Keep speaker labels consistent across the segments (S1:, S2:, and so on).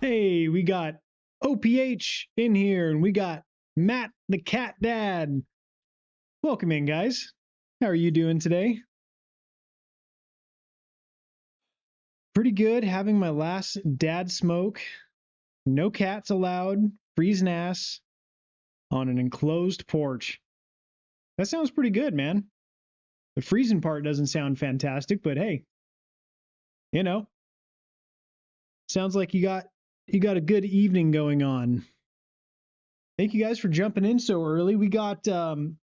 S1: Hey, we got OPH in here, and we got Matt the Cat Dad. Welcome in, guys. How are you doing today? Pretty good. Having my last dad smoke. No cats allowed. Freezing ass on an enclosed porch. That sounds pretty good, man. The freezing part doesn't sound fantastic, but hey, you know, sounds like you got a good evening going on. Thank you guys for jumping in so early. We got kind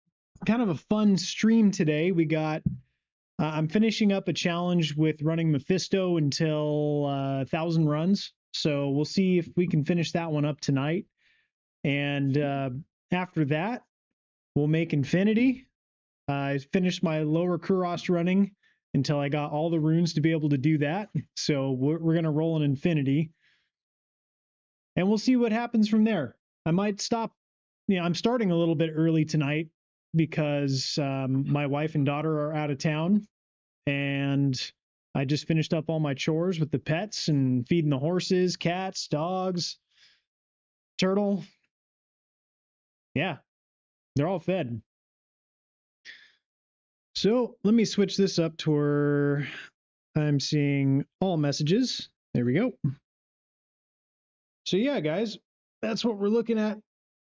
S1: of a fun stream today. I'm finishing up a challenge with running Mephisto until 1,000 runs. So we'll see if we can finish that one up tonight. And after that, we'll make Infinity. I finished my lower Kuros running until I got all the runes to be able to do that. So we're going to roll an Infinity. And we'll see what happens from there. I might stop. I'm starting a little bit early tonight because my wife and daughter are out of town. And I just finished up all my chores with the pets and feeding the horses, cats, dogs, turtle. Yeah, they're all fed. So let me switch this up to where I'm seeing all messages. There we go. So yeah, guys, that's what we're looking at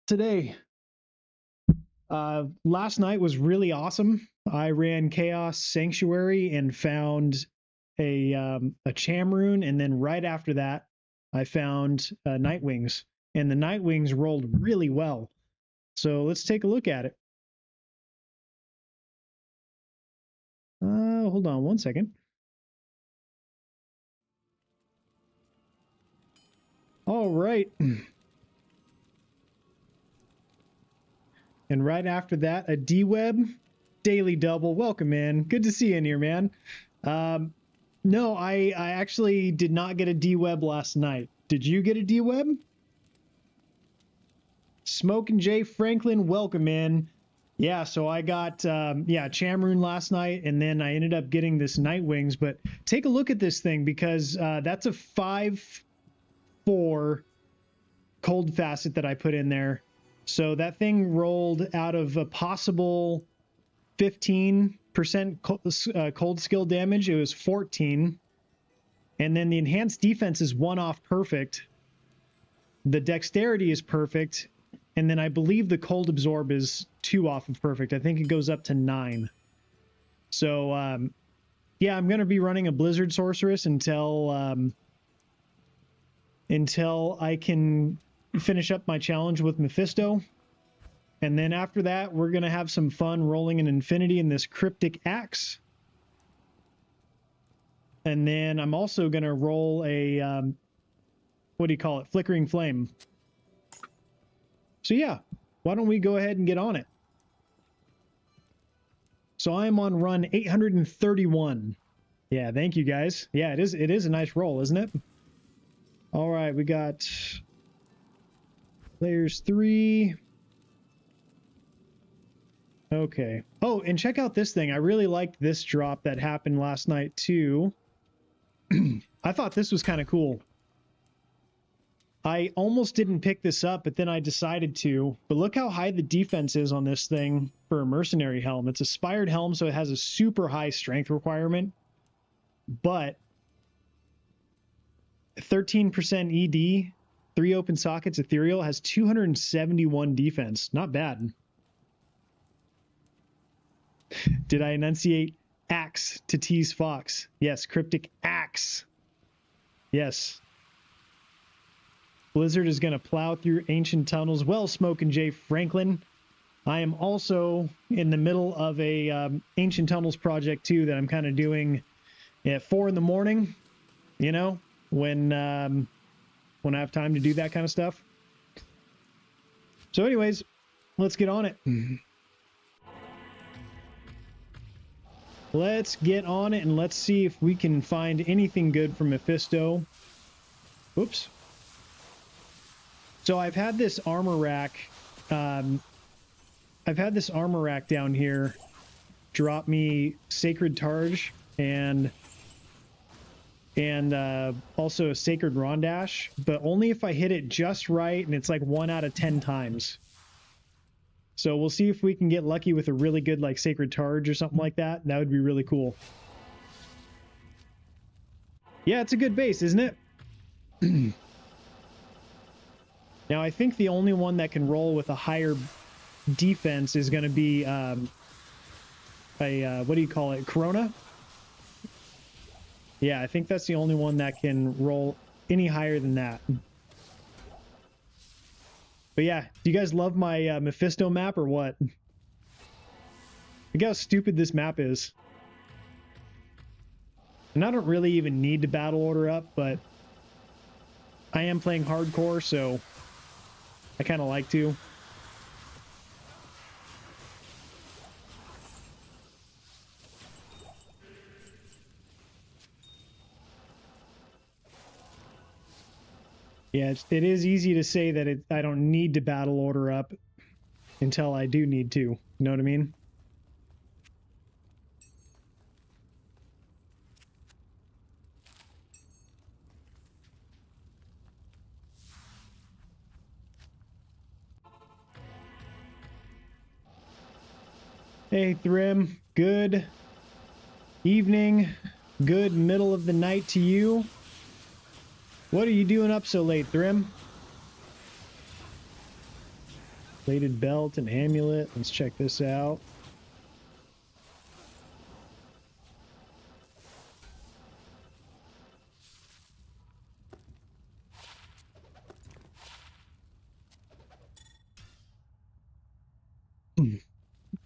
S1: today. Last night was really awesome. I ran Chaos Sanctuary and found a Cham rune, and then right after that, I found Nightwings, and the Nightwings rolled really well. So let's take a look at it. Hold on one second. All right. And right after that, a D-Web daily double. Welcome in. Good to see you in here, man. No, I actually did not get a D-Web last night. Did you get a D-Web? Smoke and Jay Franklin, welcome in. Yeah, so I got Cham rune last night, and then I ended up getting this Nightwings. But take a look at this thing, because that's a 5/4 cold facet that I put in there. So that thing rolled out of a possible 15% cold skill damage. It was 14. And then the enhanced defense is 1 off perfect. The dexterity is perfect. And then I believe the cold absorb is 2 off of perfect. I think it goes up to 9. So, yeah, I'm going to be running a Blizzard Sorceress until I can finish up my challenge with Mephisto. And then after that, we're going to have some fun rolling an Infinity in this Cryptic Axe. And then I'm also going to roll a, what do you call it? Flickering Flame. So yeah, why don't we go ahead and get on it? So I'm on run 831. Yeah, thank you guys. Yeah, it is a nice roll, isn't it? All right, we got players 3. Okay. Oh, and check out this thing. I really liked this drop that happened last night too. I thought this was kind of cool. I almost didn't pick this up, but then I decided to. But look how high the defense is on this thing for a mercenary helm. It's a spired helm, so it has a super high strength requirement. But 13% ED, 3 open sockets, ethereal, has 271 defense. Not bad. Did I enunciate axe to tease Fox? Yes, Cryptic Axe. Yes. Blizzard is going to plow through ancient tunnels. Well, Smoke and Jay Franklin. I am also in the middle of a ancient tunnels project too that I'm kind of doing at 4 in the morning. You know, when I have time to do that kind of stuff. So, anyways, let's get on it. Let's get on it and let's see if we can find anything good from Mephisto. Oops. So I've had this armor rack. Down here drop me Sacred Targe and and also a Sacred Rondash, but only if I hit it just right, and it's like 1 out of 10 times. So we'll see if we can get lucky with a really good like Sacred Targe or something like that. That would be really cool. Yeah, it's a good base, isn't it? Now, I think the only one that can roll with a higher defense is going to be what do you call it? Corona? Yeah, I think that's the only one that can roll any higher than that. But yeah, do you guys love my Mephisto map or what? Look how stupid this map is. And I don't really even need to battle order up, but I am playing hardcore, so I kind of like to. Yeah, it is easy to say that I don't need to battle order up until I do need to. You know what I mean? Hey, Thrim. Good evening. Good middle of the night to you. What are you doing up so late, Thrim? Plated belt and amulet. Let's check this out.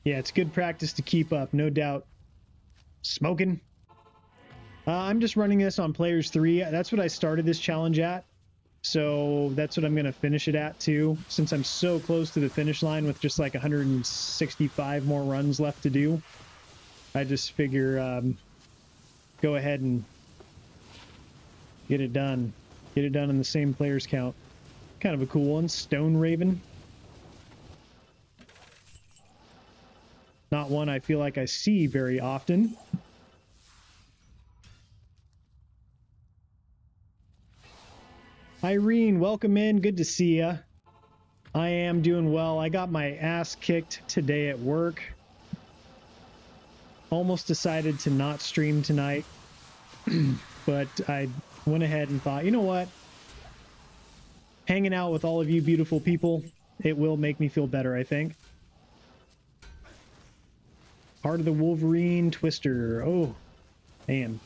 S1: Yeah, it's good practice to keep up, no doubt. Smoking. I'm just running this on Players 3. That's what I started this challenge at. So that's what I'm going to finish it at too, since I'm so close to the finish line with just like 165 more runs left to do. I just figure go ahead and get it done. Get it done in the same players count. Kind of a cool one. Stone Raven. Not one I feel like I see very often. Irene, welcome in. Good to see ya. I am doing well. I got my ass kicked today at work. Almost decided to not stream tonight, but I went ahead and thought, you know what? Hanging out with all of you beautiful people, it will make me feel better, I think. Heart of the Wolverine Twister. Oh, man.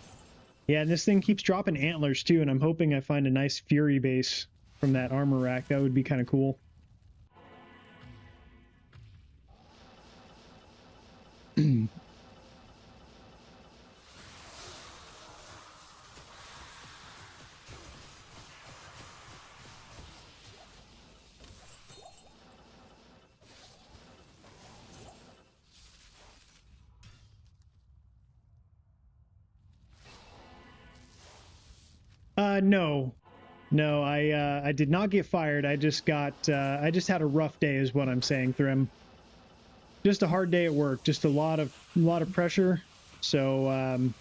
S1: Yeah, and this thing keeps dropping antlers too, and I'm hoping I find a nice Fury base from that armor rack. That would be kind of cool. No, I did not get fired. I just got, I just had a rough day is what I'm saying, Thrim. Just a hard day at work, just a lot of pressure. So,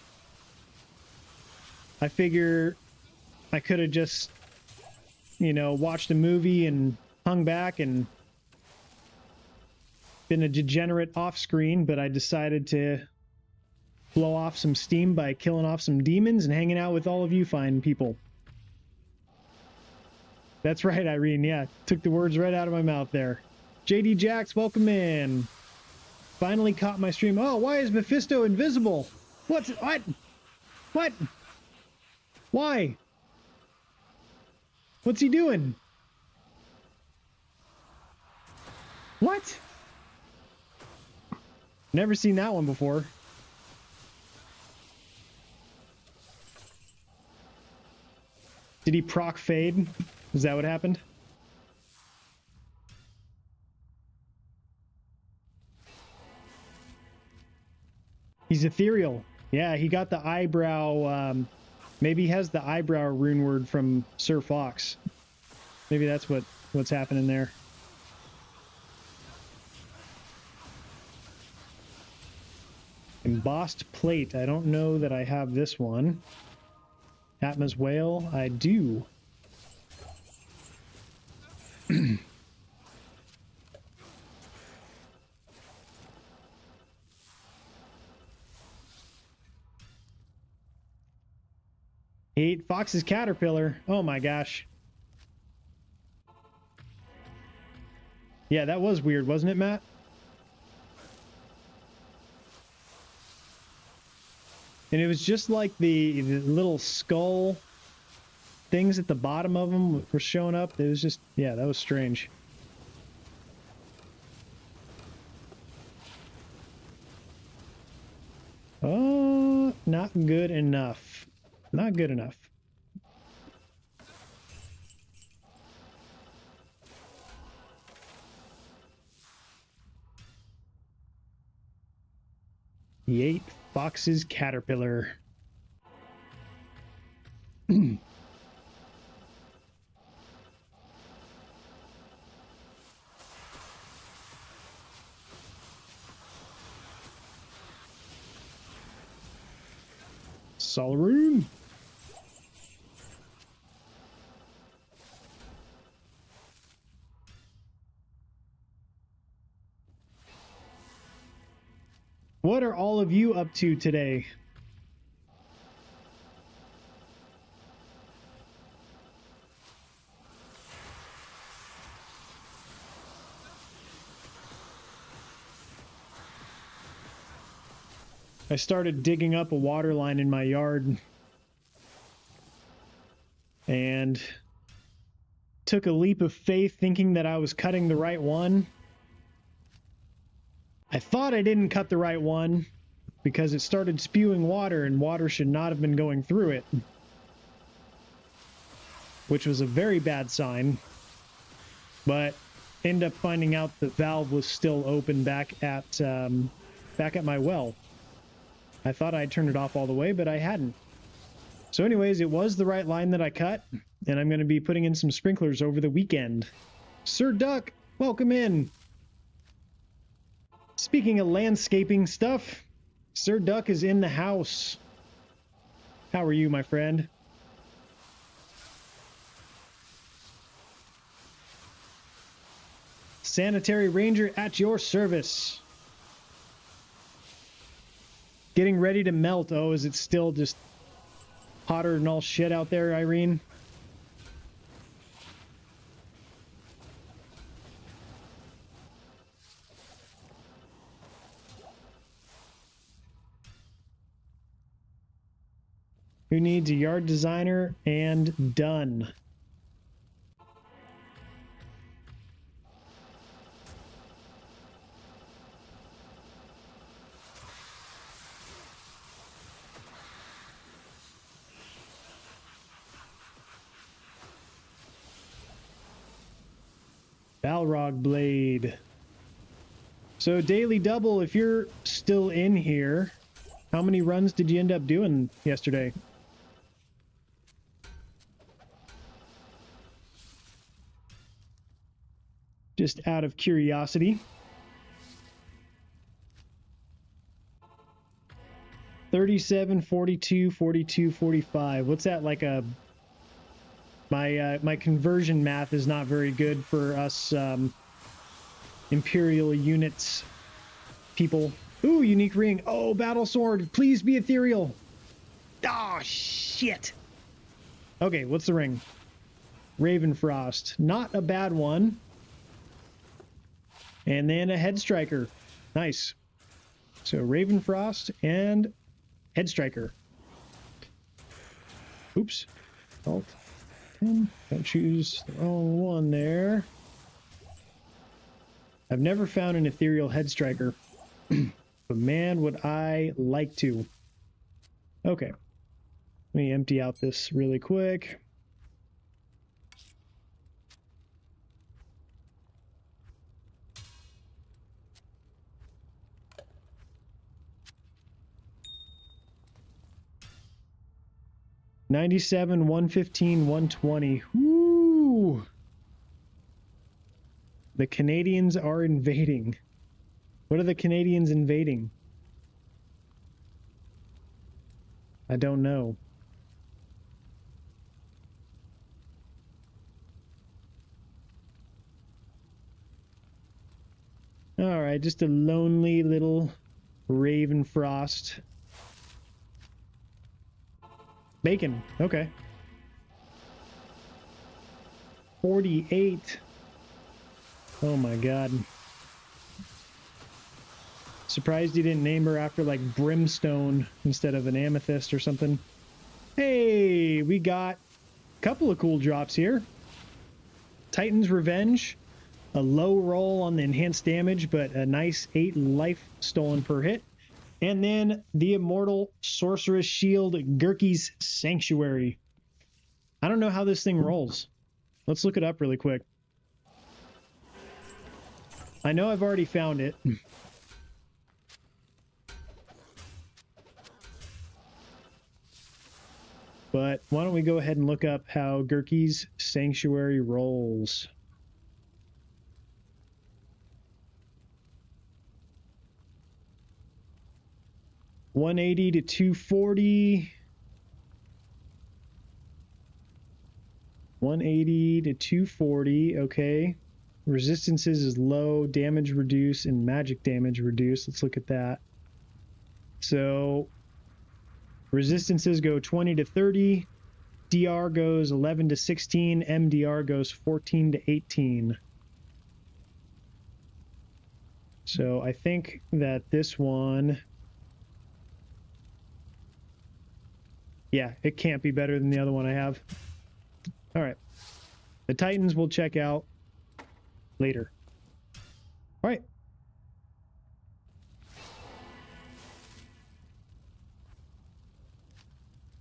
S1: I figure I could have just, you know, watched a movie and hung back and been a degenerate off screen, but I decided to blow off some steam by killing off some demons and hanging out with all of you fine people. That's right, Irene. Yeah, took the words right out of my mouth there. JD Jax, welcome in. Finally caught my stream. Oh, why is Mephisto invisible? What? What? Why? What's he doing? What? Never seen that one before. Did he proc fade? Is that what happened? He's ethereal. Yeah, he got the eyebrow. Maybe he has the eyebrow rune word from Sir Fox. Maybe that's what's happening there. Embossed plate. I don't know that I have this one. Atma's whale, I do. 8 Fox's caterpillar. Oh my gosh. Yeah, that was weird, wasn't it, Matt? And it was just like the little skull things at the bottom of them were showing up. It was just, yeah, that was strange. Oh, not good enough. Not good enough. The 8 Fox's caterpillar. Solaroon. What are all of you up to today? I started digging up a water line in my yard and took a leap of faith thinking that I was cutting the right one. I thought I didn't cut the right one because it started spewing water and water should not have been going through it, which was a very bad sign. But ended up finding out the valve was still open back at my well. I thought I'd turned it off all the way, but I hadn't. So anyways, it was the right line that I cut, and I'm going to be putting in some sprinklers over the weekend. Sir Duck, welcome in. Speaking of landscaping stuff, Sir Duck is in the house. How are you, my friend? Sanitary Ranger at your service. Getting ready to melt. Oh, is it still just hotter than all shit out there, Irene? Who needs a yard designer? And done. Balrog Blade. So Daily Double, if you're still in here, how many runs did you end up doing yesterday? Just out of curiosity. 37, 42, 42, 45. What's that, like a... My conversion math is not very good for us Imperial units people. Ooh, unique ring. Oh, battle sword. Please be ethereal. Ah, shit. Okay, what's the ring? Ravenfrost. Not a bad one. And then a head striker. Nice. So Ravenfrost and head striker. Oops. Alt. Don't choose the wrong one there. I've never found an ethereal head striker. But man, would I like to. Okay. Let me empty out this really quick. $97, $115, $120. Woo! The Canadians are invading. What are the Canadians invading? I don't know. All right, just a lonely little Raven Frost. Bacon, okay. 48. Oh my god. Surprised you didn't name her after like Brimstone instead of an amethyst or something. Hey, we got a couple of cool drops here. Titan's Revenge, a low roll on the enhanced damage, but a nice 8 life stolen per hit. And then the Immortal Sorceress Shield, Gurky's Sanctuary. I don't know how this thing rolls. Let's look it up really quick. I know I've already found it. But why don't we go ahead and look up how Gurky's Sanctuary rolls. $180 to $240. $180 to $240. Okay. Resistances is low, damage reduce, and magic damage reduce. Let's look at that. So resistances go 20 to 30. DR goes 11 to 16. MDR goes 14 to 18. So I think that this one, yeah, it can't be better than the other one I have. All right. The Titans we'll check out later. All right.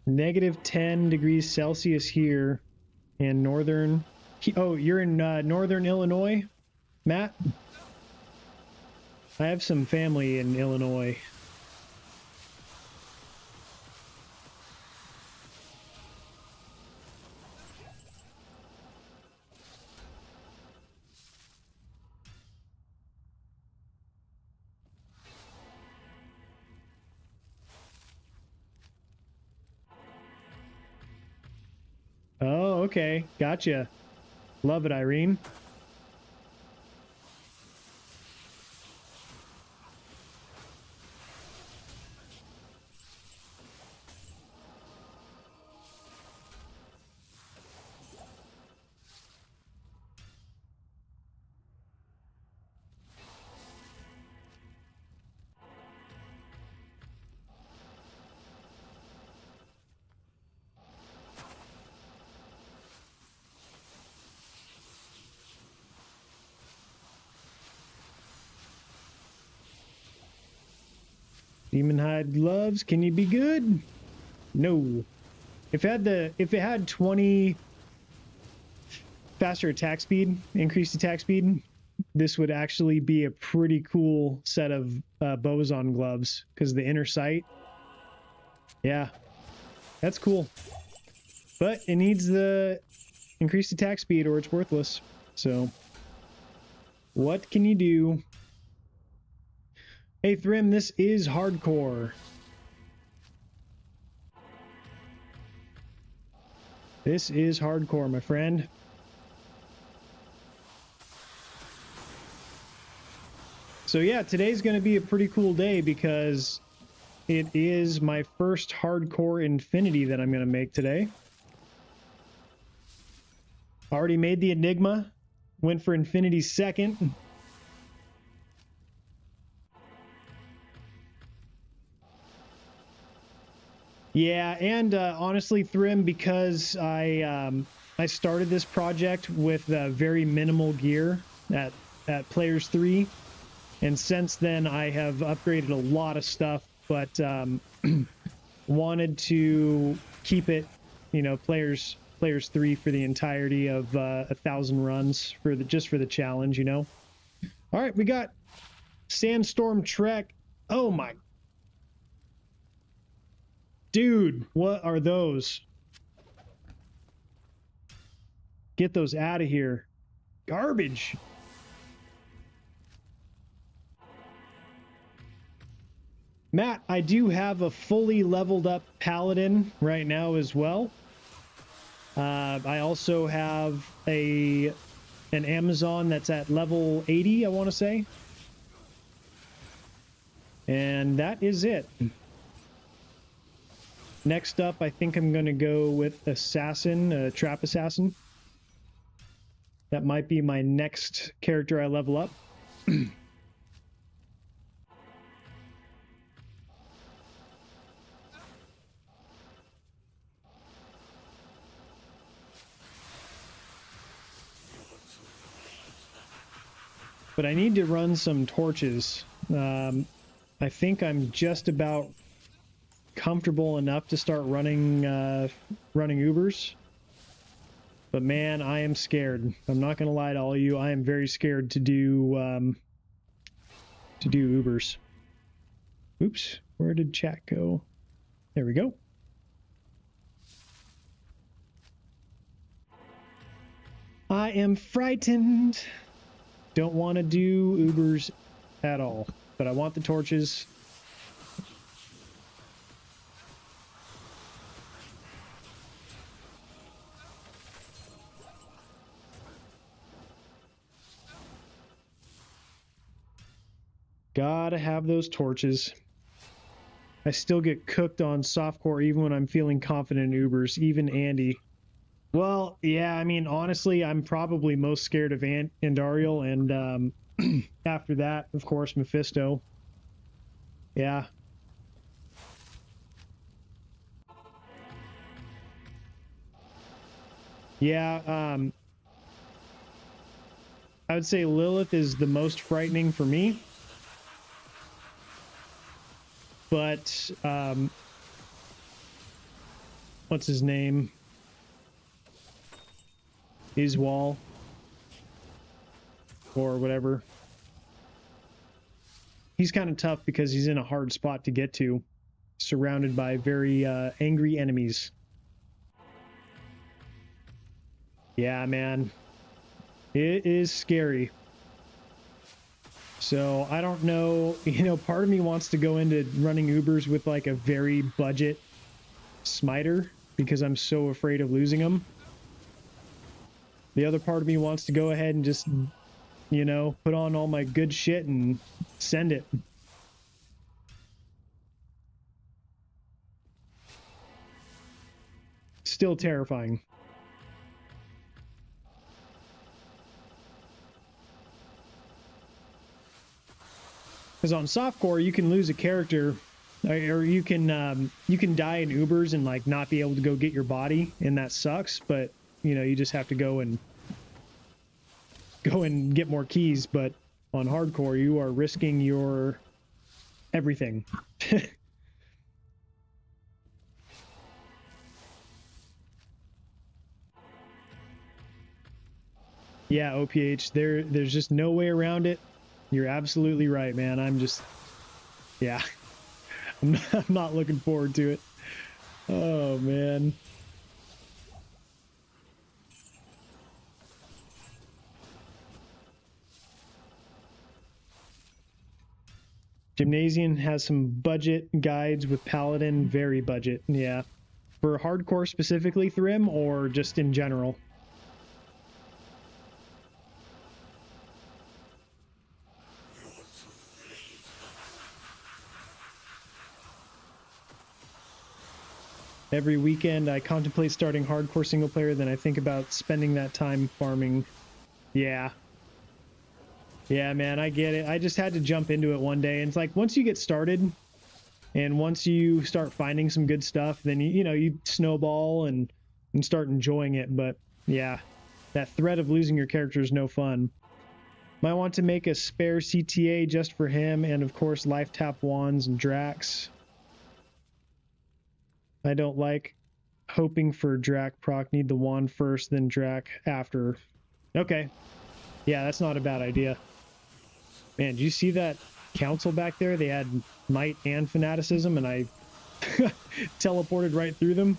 S1: -10 degrees Celsius here in northern. Oh, you're in northern Illinois, Matt? I have some family in Illinois. Oh, okay. Gotcha. Love it, Irene. Demon Hide gloves, can you be good? No. If it had 20 faster attack speed, increased attack speed, this would actually be a pretty cool set of boson gloves because the inner sight. Yeah, that's cool. But it needs the increased attack speed or it's worthless. So what can you do? Hey Thrim, this is hardcore. This is hardcore, my friend. So yeah, today's going to be a pretty cool day because it is my first hardcore Infinity that I'm going to make today. Already made the Enigma. Went for Infinity second. Yeah, and honestly, Thrim, because I started this project with very minimal gear at Players 3, and since then I have upgraded a lot of stuff, but wanted to keep it, you know, Players 3 for the entirety of 1,000 runs for just for the challenge, you know. All right, we got Sandstorm Trek. Oh my. Dude, what are those? Get those out of here. Garbage. Matt, I do have a fully leveled up Paladin right now as well. I also have an Amazon that's at level 80, I want to say. And that is it. Next up, I think I'm going to go with Assassin, Trap Assassin. That might be my next character I level up. But I need to run some torches. I think I'm just about comfortable enough to start running Ubers. But man, I am scared. I'm not gonna lie to all of you. I am very scared to do Ubers. Oops, where did chat go? There we go. I am frightened. Don't want to do Ubers at all, but I want the torches. Gotta have those torches. I still get cooked on softcore even when I'm feeling confident in Ubers, even Andy. Well, yeah, I mean, honestly, I'm probably most scared of Andariel, and after that, of course, Mephisto. Yeah. Yeah, I would say Lilith is the most frightening for me. But, what's his name? Iswal. Or whatever. He's kind of tough because he's in a hard spot to get to, surrounded by very angry enemies. Yeah, man. It is scary. So I don't know, you know, part of me wants to go into running Ubers with like a very budget smiter because I'm so afraid of losing them. The other part of me wants to go ahead and just, you know, put on all my good shit and send it. Still terrifying. Because on softcore, you can lose a character, or you can die in Ubers and like not be able to go get your body, and that sucks. But you know, you just have to go and get more keys. But on hardcore, you are risking your everything. Yeah, OPH, there's just no way around it. You're absolutely right, man. I'm just, yeah, I'm not looking forward to it. Oh, man. Gymnasium has some budget guides with Paladin, very budget, yeah. For hardcore specifically, Thrim, or just in general? Every weekend, I contemplate starting hardcore single player, then I think about spending that time farming. Yeah. Yeah, man, I get it. I just had to jump into it one day. And it's like, once you get started, and once you start finding some good stuff, then you know, you snowball and start enjoying it. But yeah, that threat of losing your character is no fun. Might want to make a spare CTA just for him, and of course, life tap wands and Drax. I don't like hoping for Drac proc. Need the wand first, then Drac after. Okay. Yeah, that's not a bad idea. Man, did you see that council back there? They had might and fanaticism, and I teleported right through them.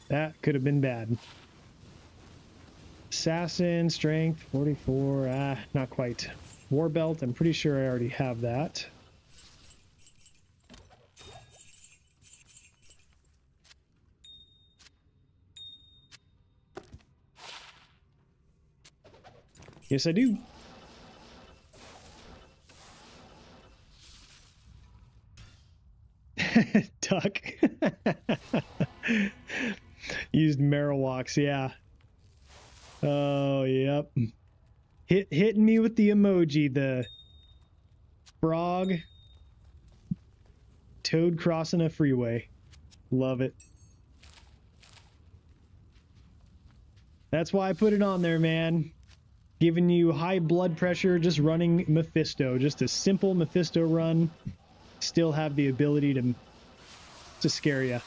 S1: That could have been bad. Assassin, strength, 44. Not quite. War belt, I'm pretty sure I already have that. Yes, I do. Duck. Used Marowaks, yeah. Oh, yep. Hitting me with the emoji, the frog toad crossing a freeway. Love it. That's why I put it on there, man. Giving you high blood pressure, just running Mephisto. Just a simple Mephisto run. Still have the ability to scare you.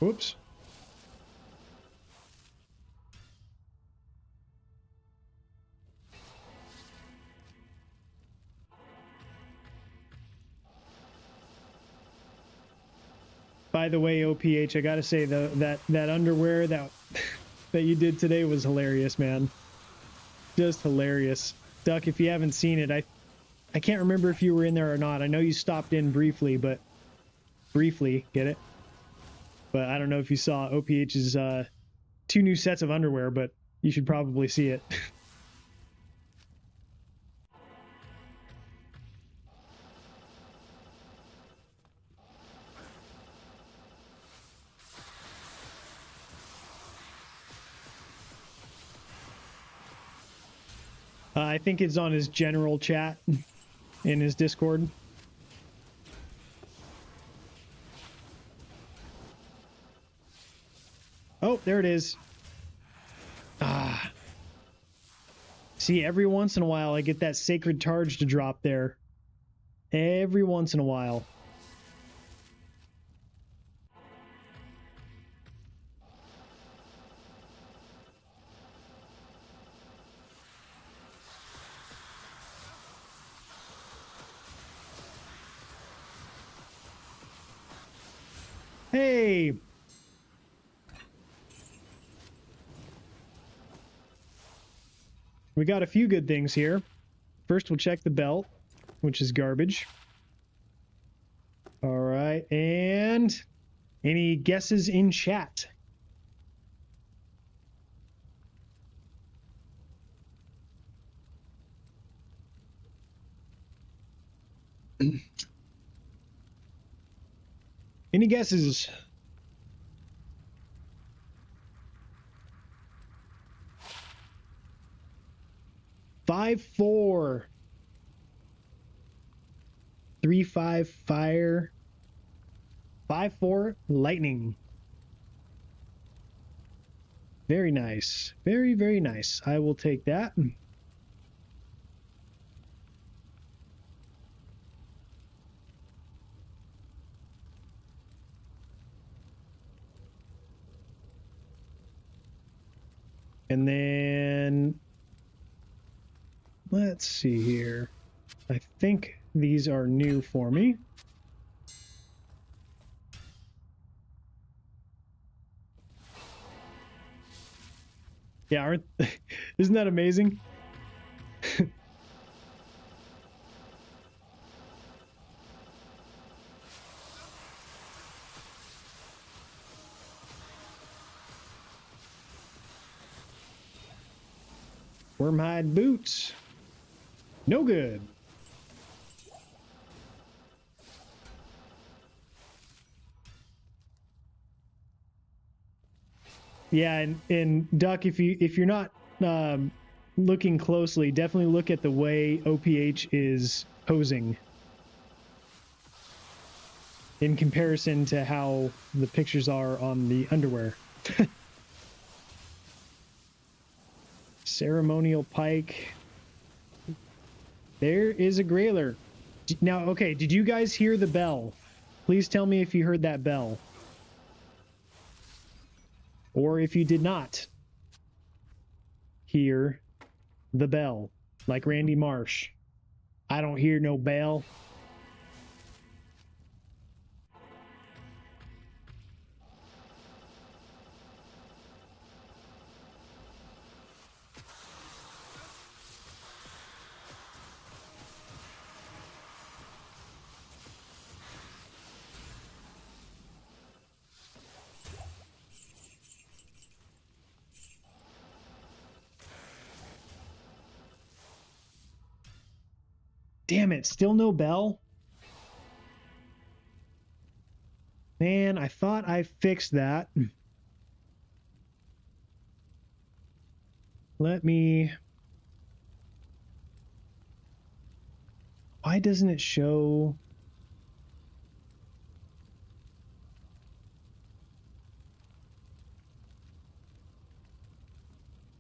S1: Whoops. By the way, OPH, I gotta say that underwear that you did today was hilarious, man. Just hilarious. Duck, if you haven't seen it, I can't remember if you were in there or not. I know you stopped in briefly, get it? But I don't know if you saw OPH's 2 new sets of underwear, but you should probably see it. I think it's on his general chat in his Discord. Oh, there it is. Ah. See, every once in a while I get that sacred targe to drop there. Every once in a while. Hey! We got a few good things here. First, we'll check the belt, which is garbage. All right, and any guesses in chat? Any guesses? Five, 4. 3, 5, fire. 5, 4, lightning. Very nice. Very, very nice. I will take that. And then let's see here. I think these are new for me. Yeah, isn't that amazing? Wormhide boots. No good. Yeah, and Duck, if you're not looking closely, definitely look at the way OPH is posing in comparison to how the pictures are on the underwear. Ceremonial pike. There is a grailer. Now, okay, did you guys hear the bell? Please tell me if you heard that bell. Or if you did not hear the bell, like Randy Marsh. I don't hear no bell. Damn it, still no bell? Man, I thought I fixed that. Let me... Why doesn't it show...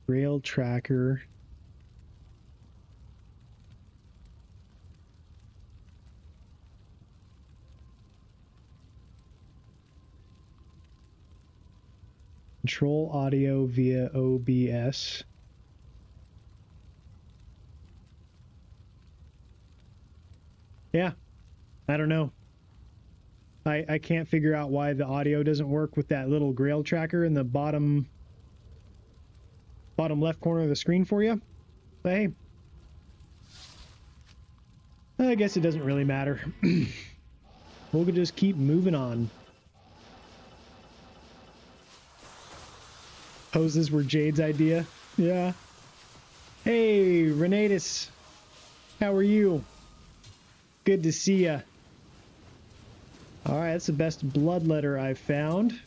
S1: Grail tracker. Control audio via OBS. Yeah, I don't know. I can't figure out why the audio doesn't work with that little Grail tracker in the bottom left corner of the screen for you. But hey, I guess it doesn't really matter. We'll just keep moving on. Poses were Jade's idea. Yeah. Hey, Renatus. How are you? Good to see ya. Alright, that's the best bloodletter I've found.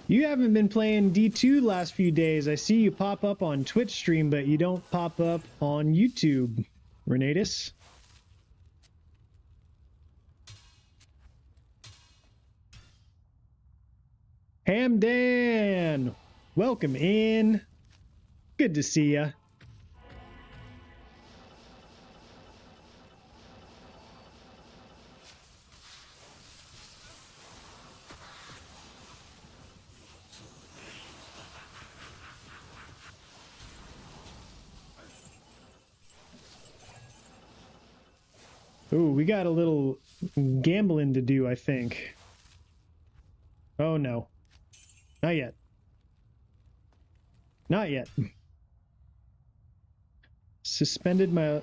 S1: You haven't been playing D2 the last few days. I see you pop up on Twitch stream, but you don't pop up on YouTube, Renatus. Hamdan! Welcome in. Good to see ya. Ooh, we got a little gambling to do, I think. Oh no. Not yet. Not yet. Suspended my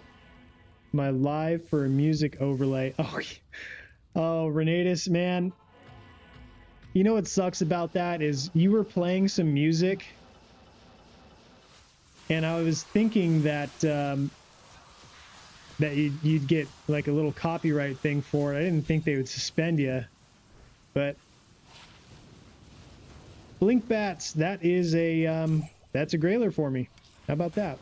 S1: live for a music overlay. Oh, oh, Renatus, man. You know what sucks about that is you were playing some music, and I was thinking that that you'd get like a little copyright thing for it. I didn't think they would suspend you, but Blink Bats, that is a that's a grailer for me. How about that?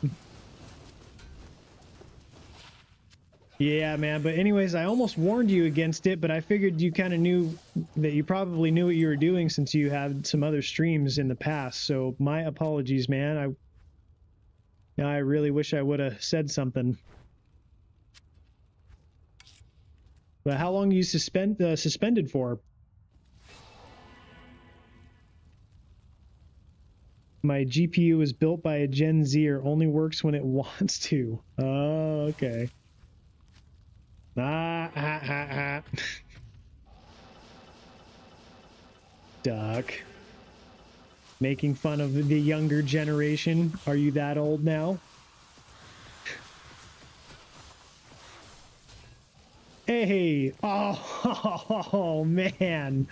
S1: Yeah, man. But anyways, I almost warned you against it, but I figured you kind of knew that you probably knew what you were doing since you had some other streams in the past. So my apologies, man. I really wish I would have said something. But how long are you suspended for? My GPU is built by a Gen Zer, only works when it wants to. Oh, okay. Duck. Making fun of the younger generation. Are you that old now? Hey! Oh, man.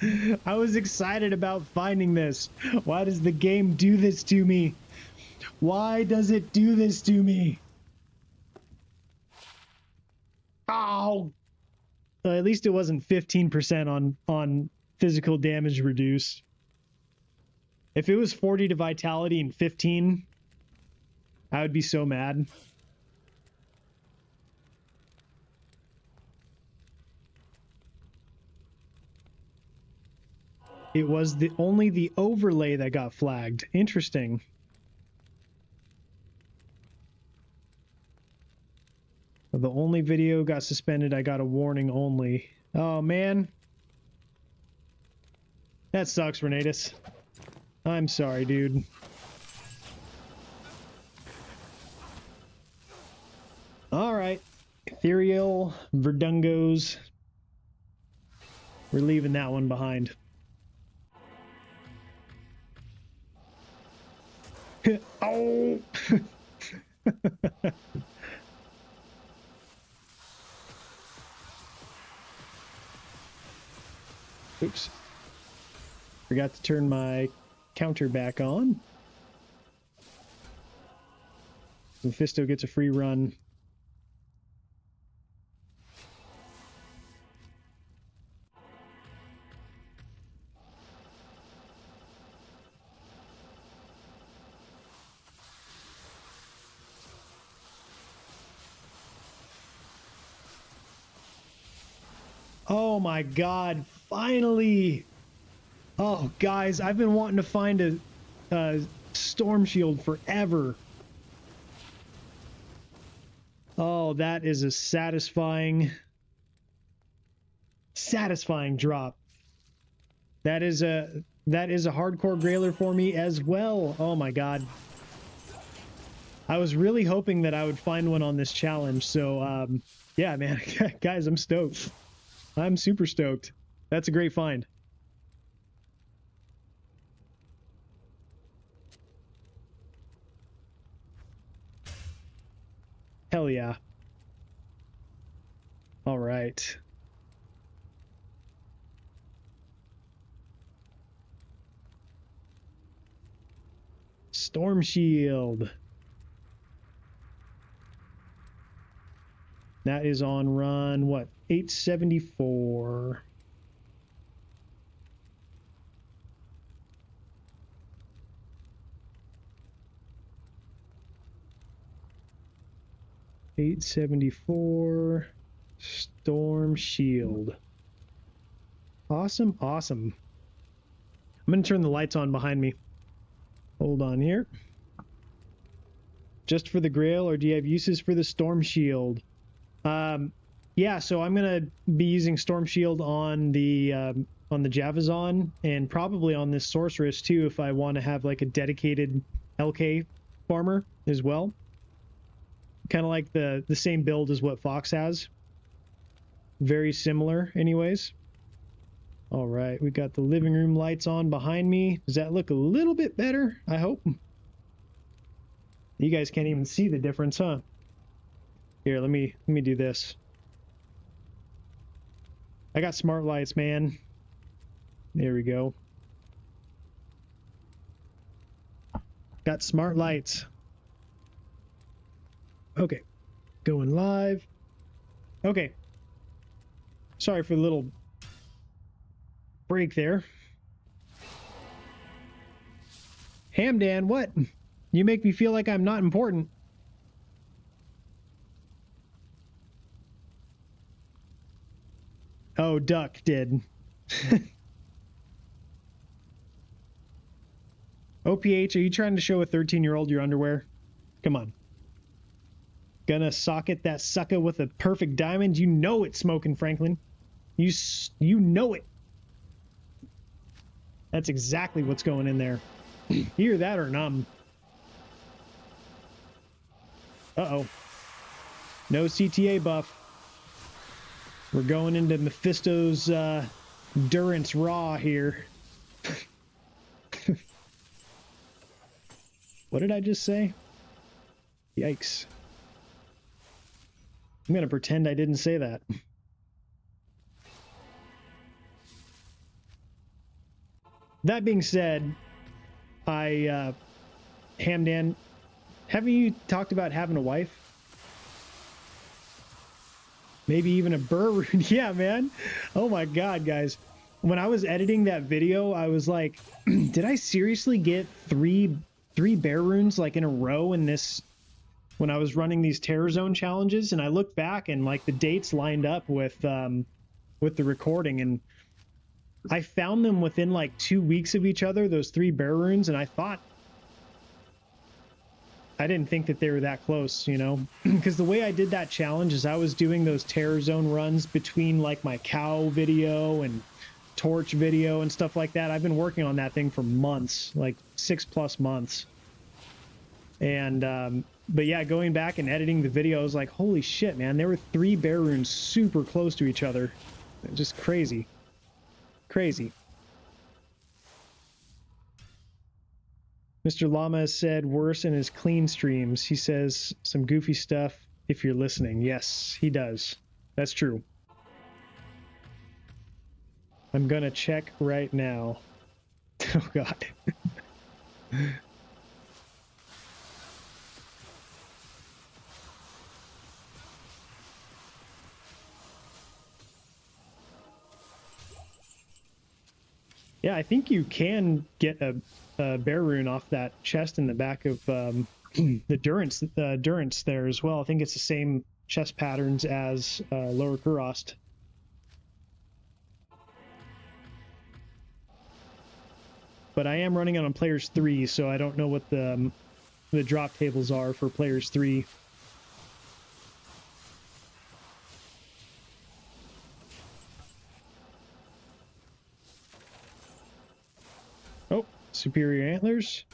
S1: I was excited about finding this. Why does the game do this to me? Why does it do this to me? Oh! At least it wasn't 15% on physical damage reduced. If it was 40 to vitality and 15, I would be so mad. It was only the overlay that got flagged. Interesting. The only video got suspended. I got a warning only. Oh, man. That sucks, Renatus. I'm sorry, dude. All right. Ethereal Verdungos. We're leaving that one behind. Oh! Oops. Forgot to turn my counter back on. Mephisto gets a free run. Oh my god, finally! Oh, guys, I've been wanting to find a storm shield forever. Oh, that is a satisfying drop. That is a hardcore grailer for me as well. Oh my god. I was really hoping that I would find one on this challenge. So yeah, man, guys, I'm stoked. I'm super stoked. That's a great find. Hell yeah. All right. Storm Shield. That is on run, what, 874. Storm Shield. Awesome, awesome. I'm going to turn the lights on behind me. Hold on here. Just for the Grail, or do you have uses for the Storm Shield? Yeah, so I'm going to be using Storm Shield on the Javazon, and probably on this Sorceress too, if I want to have like a dedicated LK farmer as well. Kind of like the same build as what Fox has. Very similar anyways. All right, we got the living room lights on behind me. Does that look a little bit better? I hope. You guys can't even see the difference, huh? Here, let me do this. I got smart lights, man. There we go. Got smart lights. Okay, going live. Okay. Sorry for the little break there. Hamdan, what? You make me feel like I'm not important. Oh, Duck did. OPH, are you trying to show a 13-year-old your underwear? Come on. Gonna socket that sucker with a perfect diamond? You know it, Smokin' Franklin. You know it. That's exactly what's going in there. Hear that or numb. Uh-oh. No CTA buff. We're going into Mephisto's Durance Raw here. What did I just say? Yikes. I'm going to pretend I didn't say that. That being said, Hamdan, haven't you talked about having a wife? Maybe even a burr rune? Yeah, man. Oh my god, guys. When I was editing that video, I was like, did I seriously get three bear runes like in a row in this, when I was running these Terror Zone challenges? And I looked back and like the dates lined up with the recording, and I found them within like 2 weeks of each other, those 3 bear runes, and I didn't think that they were that close, you know, because the way I did that challenge is I was doing those Terror Zone runs between like my cow video and torch video and stuff like that. I've been working on that thing for months, like 6+ months. And, but yeah, going back and editing the video, I was like, holy shit, man, there were 3 bear runes super close to each other. Just crazy. Crazy. Mr. Llama has said worse in his clean streams. He says some goofy stuff if you're listening. Yes, he does. That's true. I'm gonna check right now. Oh, God. Yeah, I think you can get a bear rune off that chest in the back of the Durance there as well. I think it's the same chest patterns as Lower Kurost. but I am running it on players 3, so I don't know what the drop tables are for players 3. Oh, superior antlers.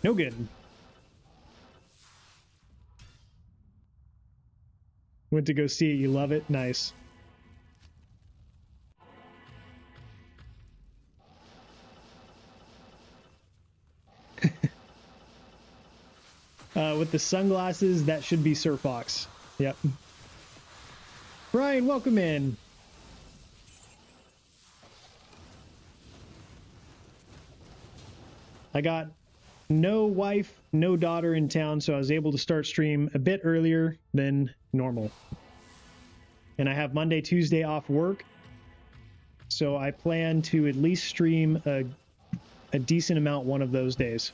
S1: No good. Went to go see it. You love it? Nice. With the sunglasses, that should be Sir Fox. Yep. Brian, welcome in. I got no wife, no daughter in town, so I was able to start stream a bit earlier than normal. And I have Monday, Tuesday off work, so I plan to at least stream a decent amount one of those days.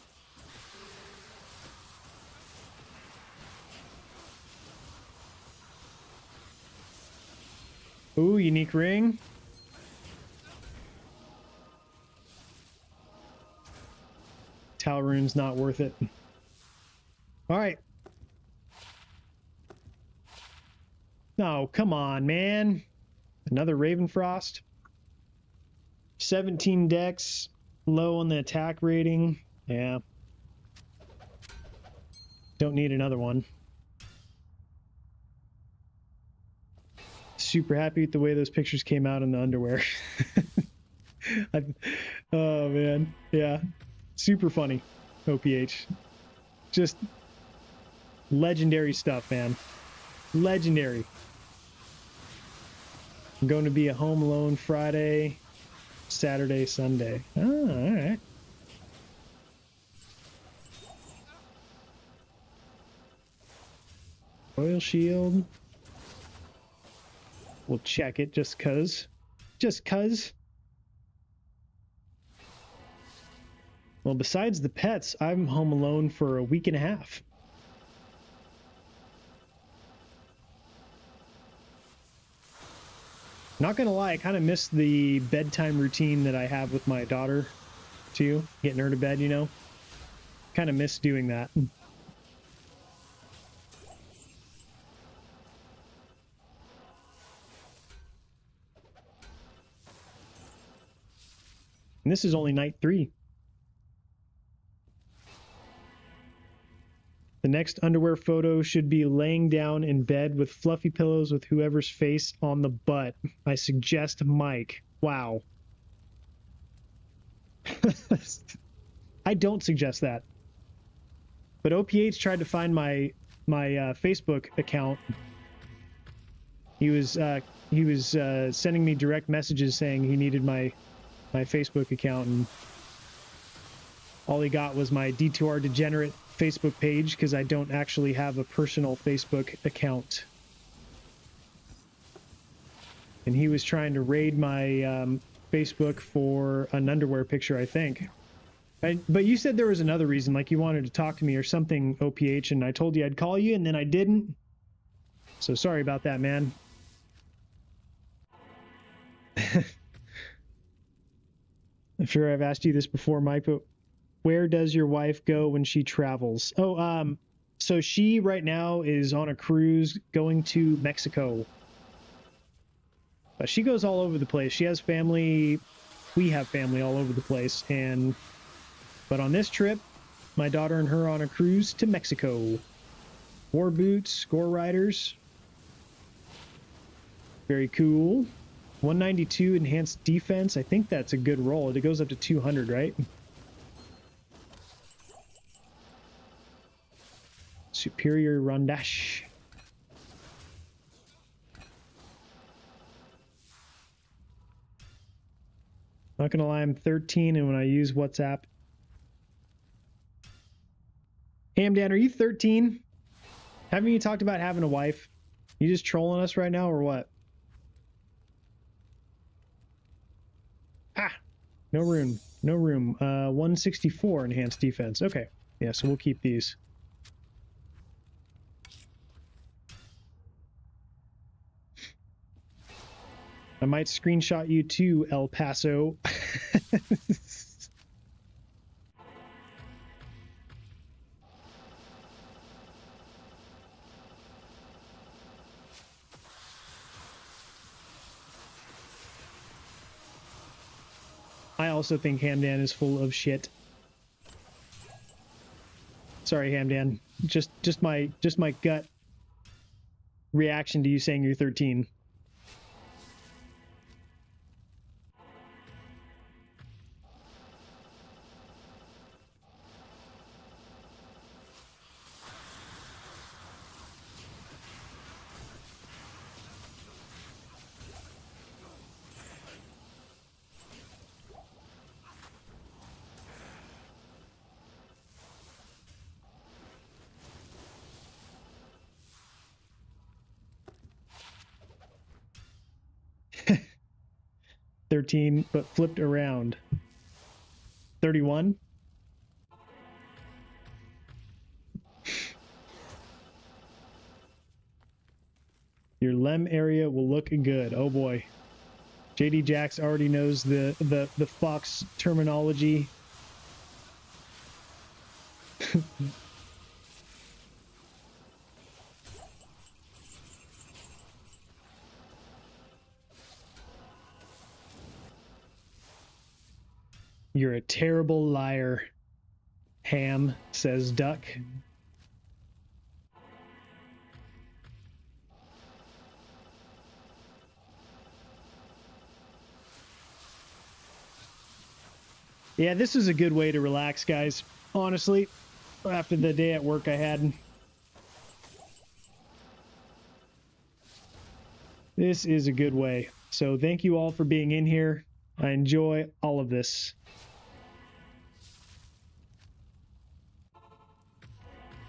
S1: Ooh, unique ring. Talrune's not worth it. All right. No, come on, man. Another Ravenfrost. 17 dex, low on the attack rating. Yeah. Don't need another one. Super happy with the way those pictures came out in the underwear. Oh, man. Yeah. Super funny. OPH. Just legendary stuff, man. Legendary. I'm going to be at home alone Friday, Saturday, Sunday. Oh, all right. Oil shield. We'll check it just cuz. Just cuz. Well, besides the pets, I'm home alone for a week and a half. Not gonna lie, I kind of miss the bedtime routine that I have with my daughter, too. Getting her to bed, you know? Kind of miss doing that. And this is only night 3. The next underwear photo should be laying down in bed with fluffy pillows with whoever's face on the butt. I suggest Mike. Wow. I don't suggest that. But OPH tried to find my Facebook account. He was sending me direct messages saying he needed my Facebook account, and all he got was my D2R Degenerate Facebook page because I don't actually have a personal Facebook account. And he was trying to raid my Facebook for an underwear picture, I think. But you said there was another reason, like you wanted to talk to me or something, OPH, and I told you I'd call you, and then I didn't. So sorry about that, man. I'm sure I've asked you this before, Mike, but where does your wife go when she travels? Oh, so she right now is on a cruise going to Mexico. She goes all over the place. She has family. We have family all over the place. But on this trip, my daughter and her on a cruise to Mexico. War boots, score riders. Very cool. 192 enhanced defense. I think that's a good roll. It goes up to 200, right? Superior Rondash. Not gonna lie, I'm 13, and when I use WhatsApp. Hamdan, are you 13? Haven't you talked about having a wife? You just trolling us right now, or what? Ah, no room, no room. 164 enhanced defense. Okay, yeah, so we'll keep these. I might screenshot you too, El Paso. I also think Hamdan is full of shit. Sorry, Hamdan. Just my gut reaction to you saying you're 13. $13, but flipped around. $31. Your lem area will look good. Oh boy. JD Jax already knows the Fox terminology. You're a terrible liar, Ham, says Duck. Yeah, this is a good way to relax, guys. Honestly, after the day at work I had. This is a good way. So thank you all for being in here. I enjoy all of this.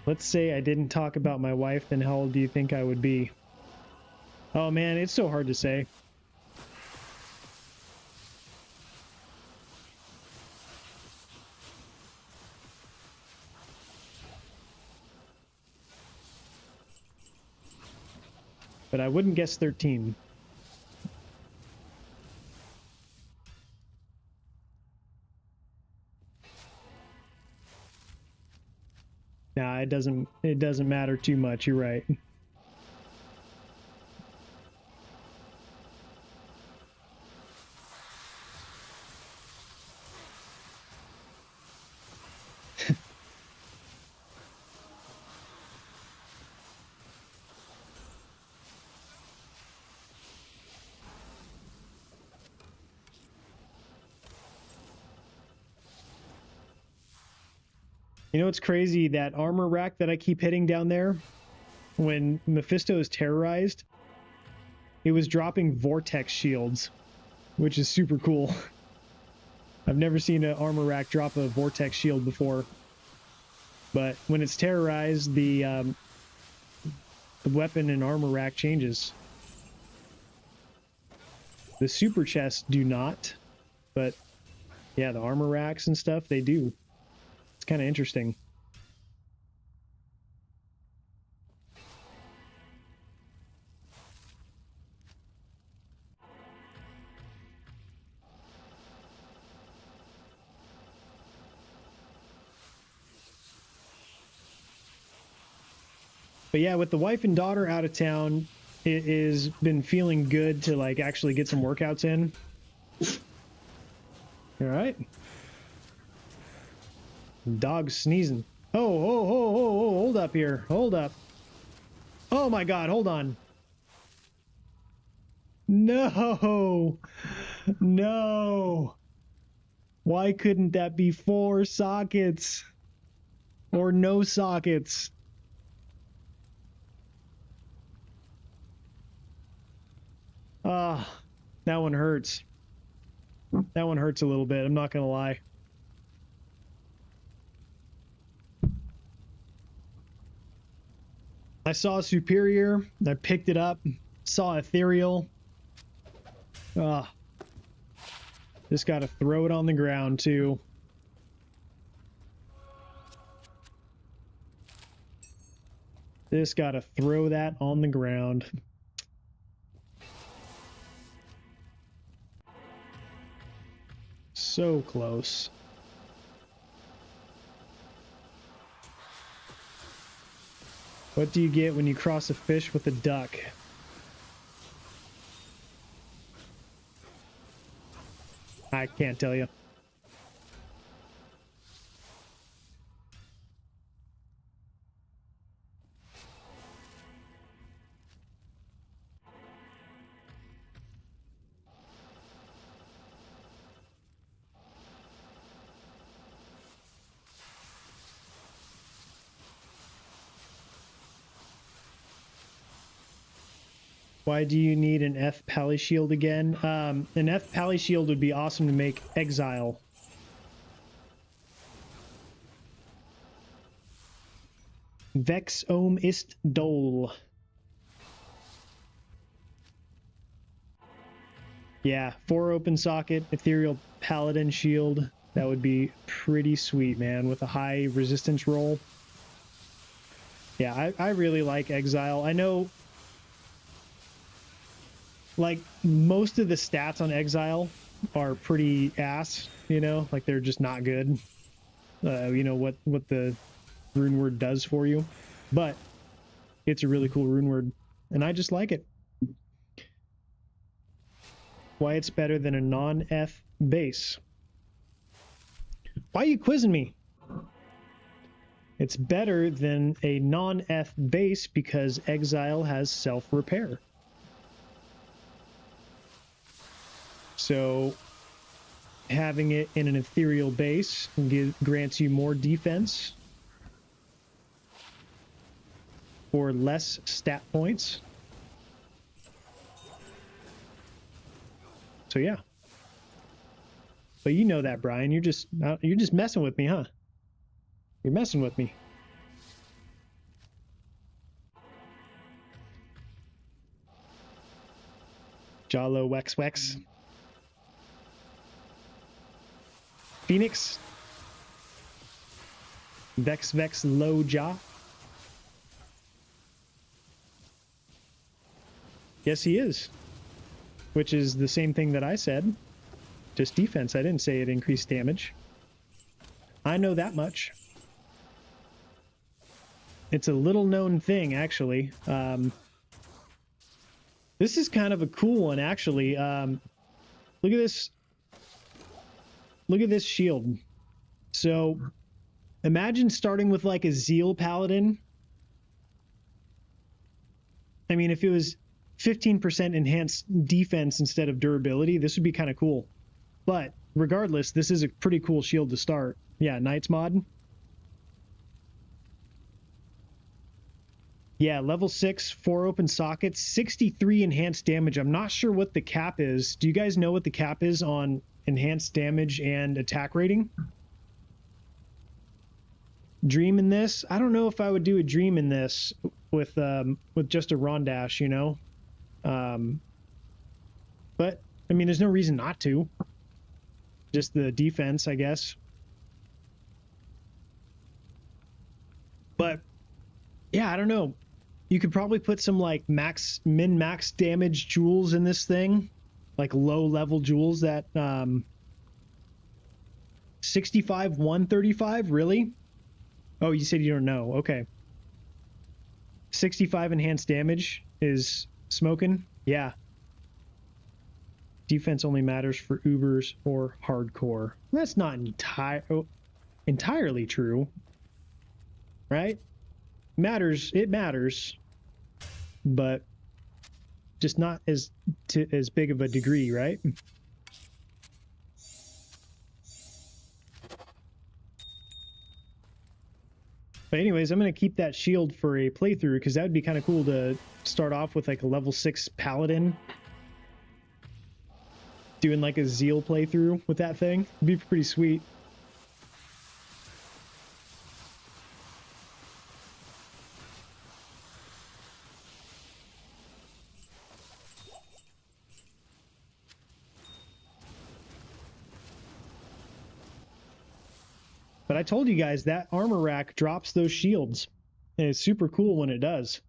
S1: Let's say I didn't talk about my wife, then how old do you think I would be? Oh man, it's so hard to say. But I wouldn't guess 13. Nah, it doesn't matter too much, you're right. You know what's crazy? That armor rack that I keep hitting down there, when Mephisto is terrorized, it was dropping vortex shields, which is super cool. I've never seen an armor rack drop a vortex shield before. But when it's terrorized, the weapon and armor rack changes. The super chests do not, but yeah, the armor racks and stuff, they do. It's kind of interesting. But yeah, with the wife and daughter out of town, it has been feeling good to like actually get some workouts in. All right. Dog's sneezing. Oh, hold up here. Hold up. Oh my God, hold on. No. No. Why couldn't that be 4 sockets? Or no sockets? Ah, that one hurts. That one hurts a little bit, I'm not gonna lie. I saw Superior, I picked it up, saw Ethereal. Ah, just gotta throw it on the ground too. Just gotta throw that on the ground. So close. What do you get when you cross a fish with a duck? I can't tell you. Why do you need an F Pally Shield again? An F Pally Shield would be awesome to make Exile. Vex Ohm ist Dol. Yeah, 4 open socket, Ethereal Paladin Shield. That would be pretty sweet, man, with a high resistance roll. Yeah, I really like Exile. I know, like, most of the stats on Exile are pretty ass, you know? Like, they're just not good. You know, what the rune word does for you. But it's a really cool rune word, and I just like it. Why it's better than a non-F base. Why are you quizzing me? It's better than a non-F base because Exile has self-repair. So having it in an ethereal base grants you more defense for less stat points. So yeah. But you know that, Brian. You're just messing with me, huh? You're messing with me. Jalo Wex Wex. Phoenix. Vex Vex Low Ja. Yes, he is. Which is the same thing that I said. Just defense. I didn't say it increased damage. I know that much. It's a little known thing, actually. This is kind of a cool one, actually. Look at this. Look at this shield. So imagine starting with like a Zeal Paladin. I mean, if it was 15% enhanced defense instead of durability, this would be kind of cool. But regardless, this is a pretty cool shield to start. Yeah, Knights mod. Yeah, level 6, 4 open sockets, 63 enhanced damage. I'm not sure what the cap is. Do you guys know what the cap is on enhanced damage and attack rating? Dream in this? I don't know if I would do a dream in this with just a Rondash, you know? But, I mean, there's no reason not to. Just the defense, I guess. But, yeah, I don't know. You could probably put some, like, min-max damage jewels in this thing. Like, low-level jewels that, 65, 135? Really? Oh, you said you don't know. Okay. 65 enhanced damage is smoking? Yeah. Defense only matters for Ubers or hardcore. That's not entirely true. Right? It matters. But just not as big of a degree, right? But anyways, I'm going to keep that shield for a playthrough because that would be kind of cool to start off with like a level 6 paladin. Doing like a Zeal playthrough with that thing. It'd be pretty sweet. But I told you guys that armor rack drops those shields. And it's super cool when it does.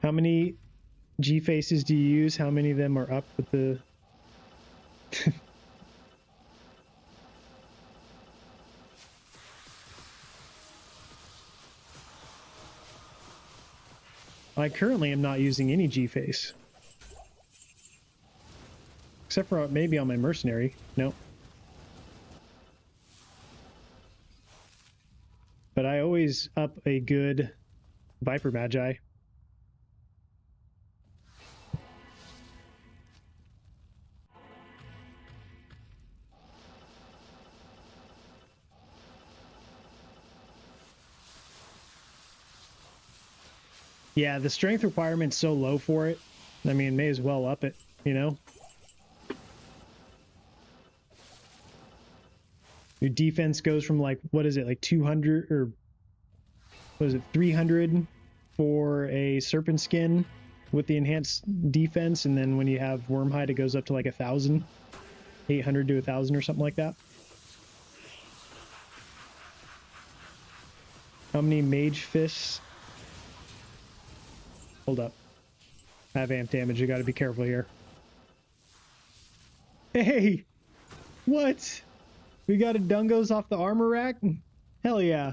S1: How many G faces do you use? How many of them are up with the... I currently am not using any G face. Except for maybe on my mercenary. No. But I always up a good Viper Magi. Yeah, the strength requirement's so low for it. I mean, may as well up it, you know? Your defense goes from like, what is it, like 200 or what is it, 300 for a serpent skin with the enhanced defense, and then when you have Wormhide, it goes up to like 1,000, 800 to 1,000 or something like that. How many mage fists? Hold up. I have amp damage. You got to be careful here. Hey! What? We got a Dungos off the armor rack? Hell yeah.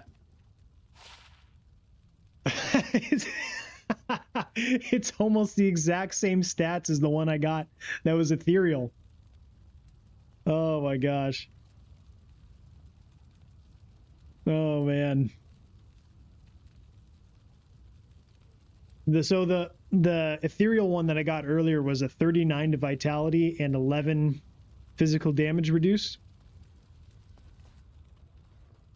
S1: It's almost the exact same stats as the one I got that was ethereal. Oh my gosh. Oh man. So the ethereal one that I got earlier was a 39 to vitality and 11 physical damage reduced.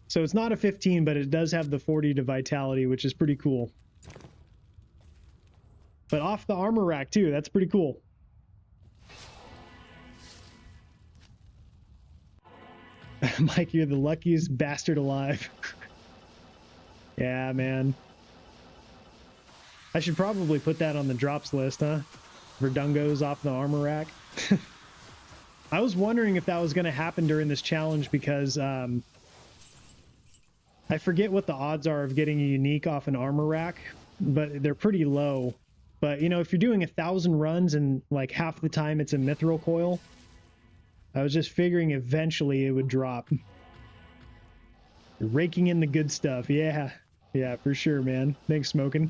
S1: So it's not a 15, but it does have the 40 to vitality, which is pretty cool. But off the armor rack too, that's pretty cool. Mike, you're the luckiest bastard alive. Yeah, man. I should probably put that on the drops list, huh? For Dungos off the armor rack. I was wondering if that was going to happen during this challenge because I forget what the odds are of getting a unique off an armor rack, but they're pretty low. But, you know, if you're doing 1,000 runs and like half the time it's a mithril coil, I was just figuring eventually it would drop. You're raking in the good stuff. Yeah. Yeah, for sure, man. Thanks, Smoking.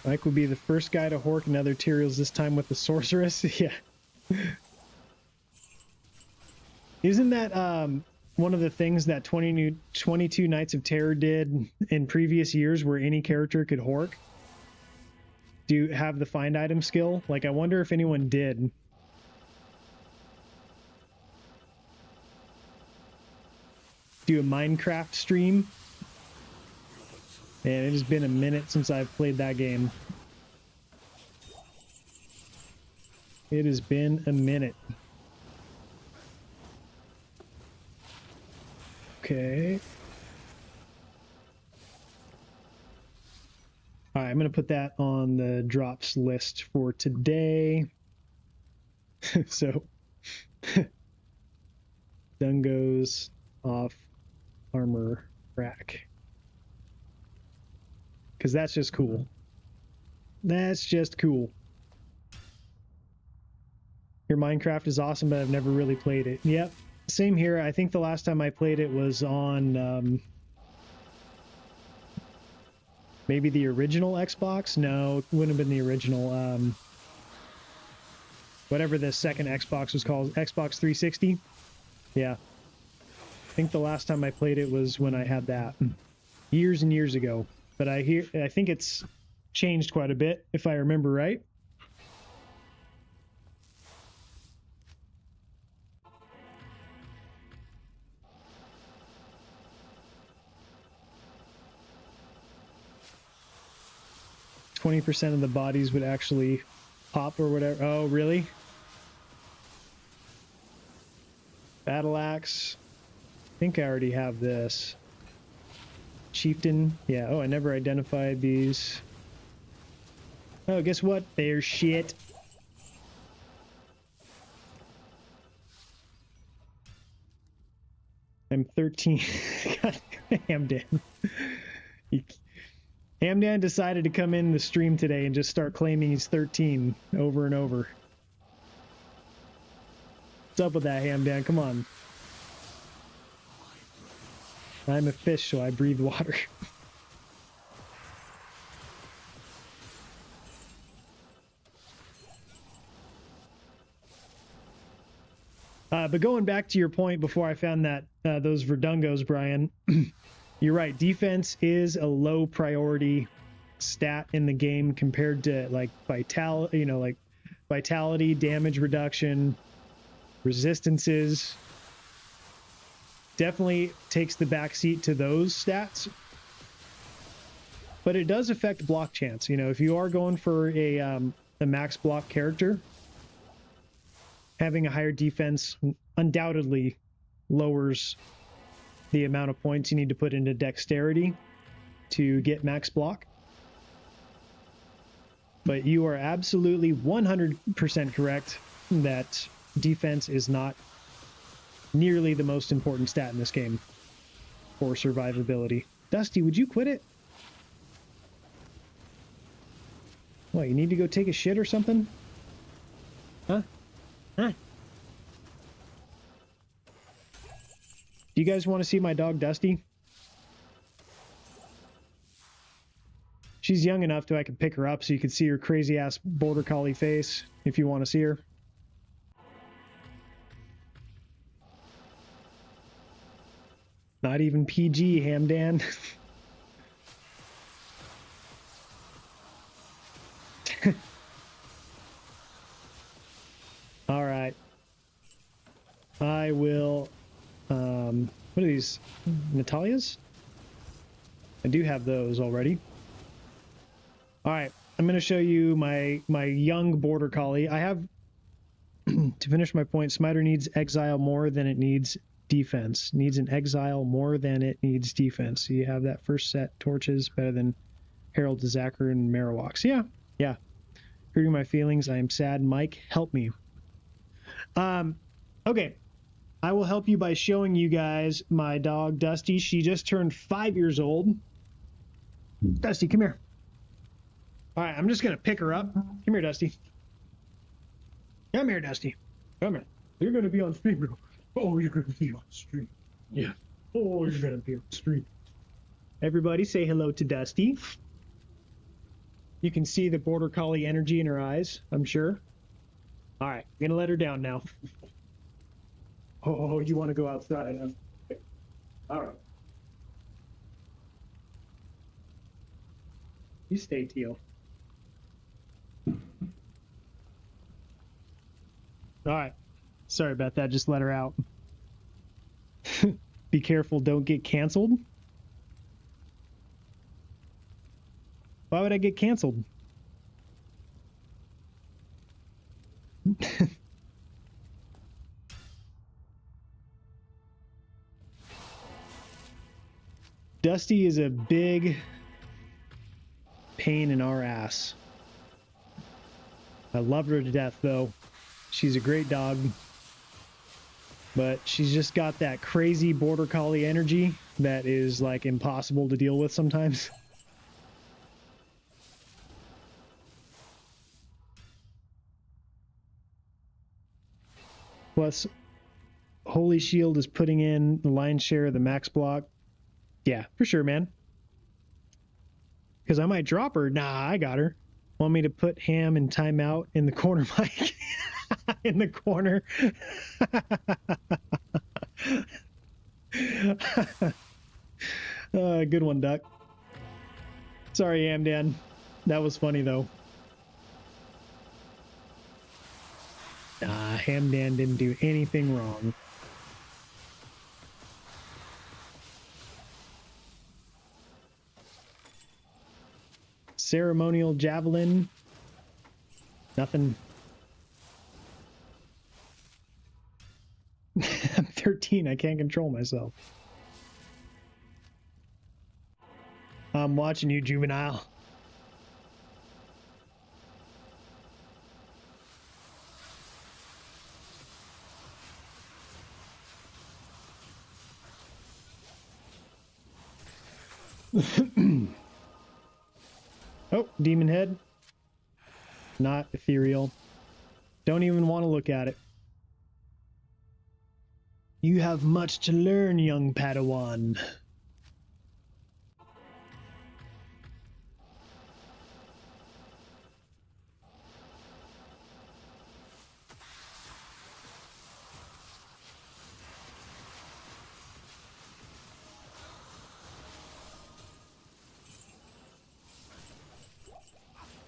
S1: Mike will be the first guy to hork another Tyraels, this time with the sorceress. Yeah. Isn't that one of the things that 22 Nights of Terror did in previous years where any character could hork? Do you have the find item skill? Like, I wonder if anyone did. Do a Minecraft stream? Man, it has been a minute since I've played that game. It has been a minute. Okay. All right, I'm going to put that on the drops list for today. So, Dungos off armor rack. Because that's just cool. That's just cool. Your Minecraft is awesome, but I've never really played it. Yep, same here. I think the last time I played it was on maybe the original Xbox. No, it wouldn't have been the original. Whatever the second Xbox was called, Xbox 360. Yeah, I think the last time I played it was when I had that years and years ago. But I think it's changed quite a bit, if I remember right. %20 of the bodies would actually pop or whatever. Oh, really? Battle Axe. I think I already have this. Chieftain. Yeah. Oh, I never identified these. Oh, guess what? They're shit. I'm 13. Hamdan. Hamdan decided to come in the stream today and just start claiming he's 13 over and over. What's up with that, Hamdan? Come on. I'm a fish, so I breathe water. But going back to your point before I found that those Verdungos, Brian, you're right. Defense is a low priority stat in the game compared to like vitality, like vitality, damage reduction, resistances. Definitely takes the backseat to those stats. But it does affect block chance. If you are going for a max block character, having a higher defense undoubtedly lowers the amount of points you need to put into dexterity to get max block. But you are absolutely 100% correct that defense is not nearly the most important stat in this game for survivability. Dusty, would you quit it? What, you need to go take a shit or something? Huh? Huh? Do you guys want to see my dog Dusty? She's young enough to I can pick her up so you can see her crazy ass border collie face if you want to see her. Not even PG, Hamdan. All right. I will, what are these? Natalia's? I do have those already. All right. I'm going to show you my young border collie. I have, to finish my point, Smiter needs exile more than it needs defense. Needs an exile more than it needs defense. So you have that first set. Torches better than Herald to Zachar and Marowaks. Yeah. Hurting my feelings. I am sad. Mike, help me. Okay. I will help you by showing you guys my dog, Dusty. She just turned 5 years old. Dusty, come here. All right, I'm just going to pick her up. Come here, Dusty. Come here, Dusty. Come here. You're going to be on stream, bro. Oh, you're going to be on stream. Yeah. Oh, you're going to be on stream. Everybody say hello to Dusty. You can see the border collie energy in her eyes, I'm sure. All right, I'm going to let her down now. Oh, you want to go outside, huh? All right. You stay, Teal. All right. Sorry about that. Just let her out. Be careful. Don't get canceled. Why would I get canceled? Dusty is a big pain in our ass. I love her to death, though. She's a great dog. But she's just got that crazy border collie energy that is like impossible to deal with sometimes. Plus, Holy Shield is putting in the lion's share of the max block. Yeah, for sure, man. Because I might drop her. Nah, I got her. Want me to put Ham in timeout in the corner, Mike? In the corner. Good one, Duck. Sorry, Hamdan. That was funny, though. Nah, Hamdan didn't do anything wrong. Ceremonial javelin. Nothing. I'm 13. I can't control myself. I'm watching you, juvenile. Oh, demon head. Not ethereal. Don't even want to look at it. You have much to learn, young Padawan.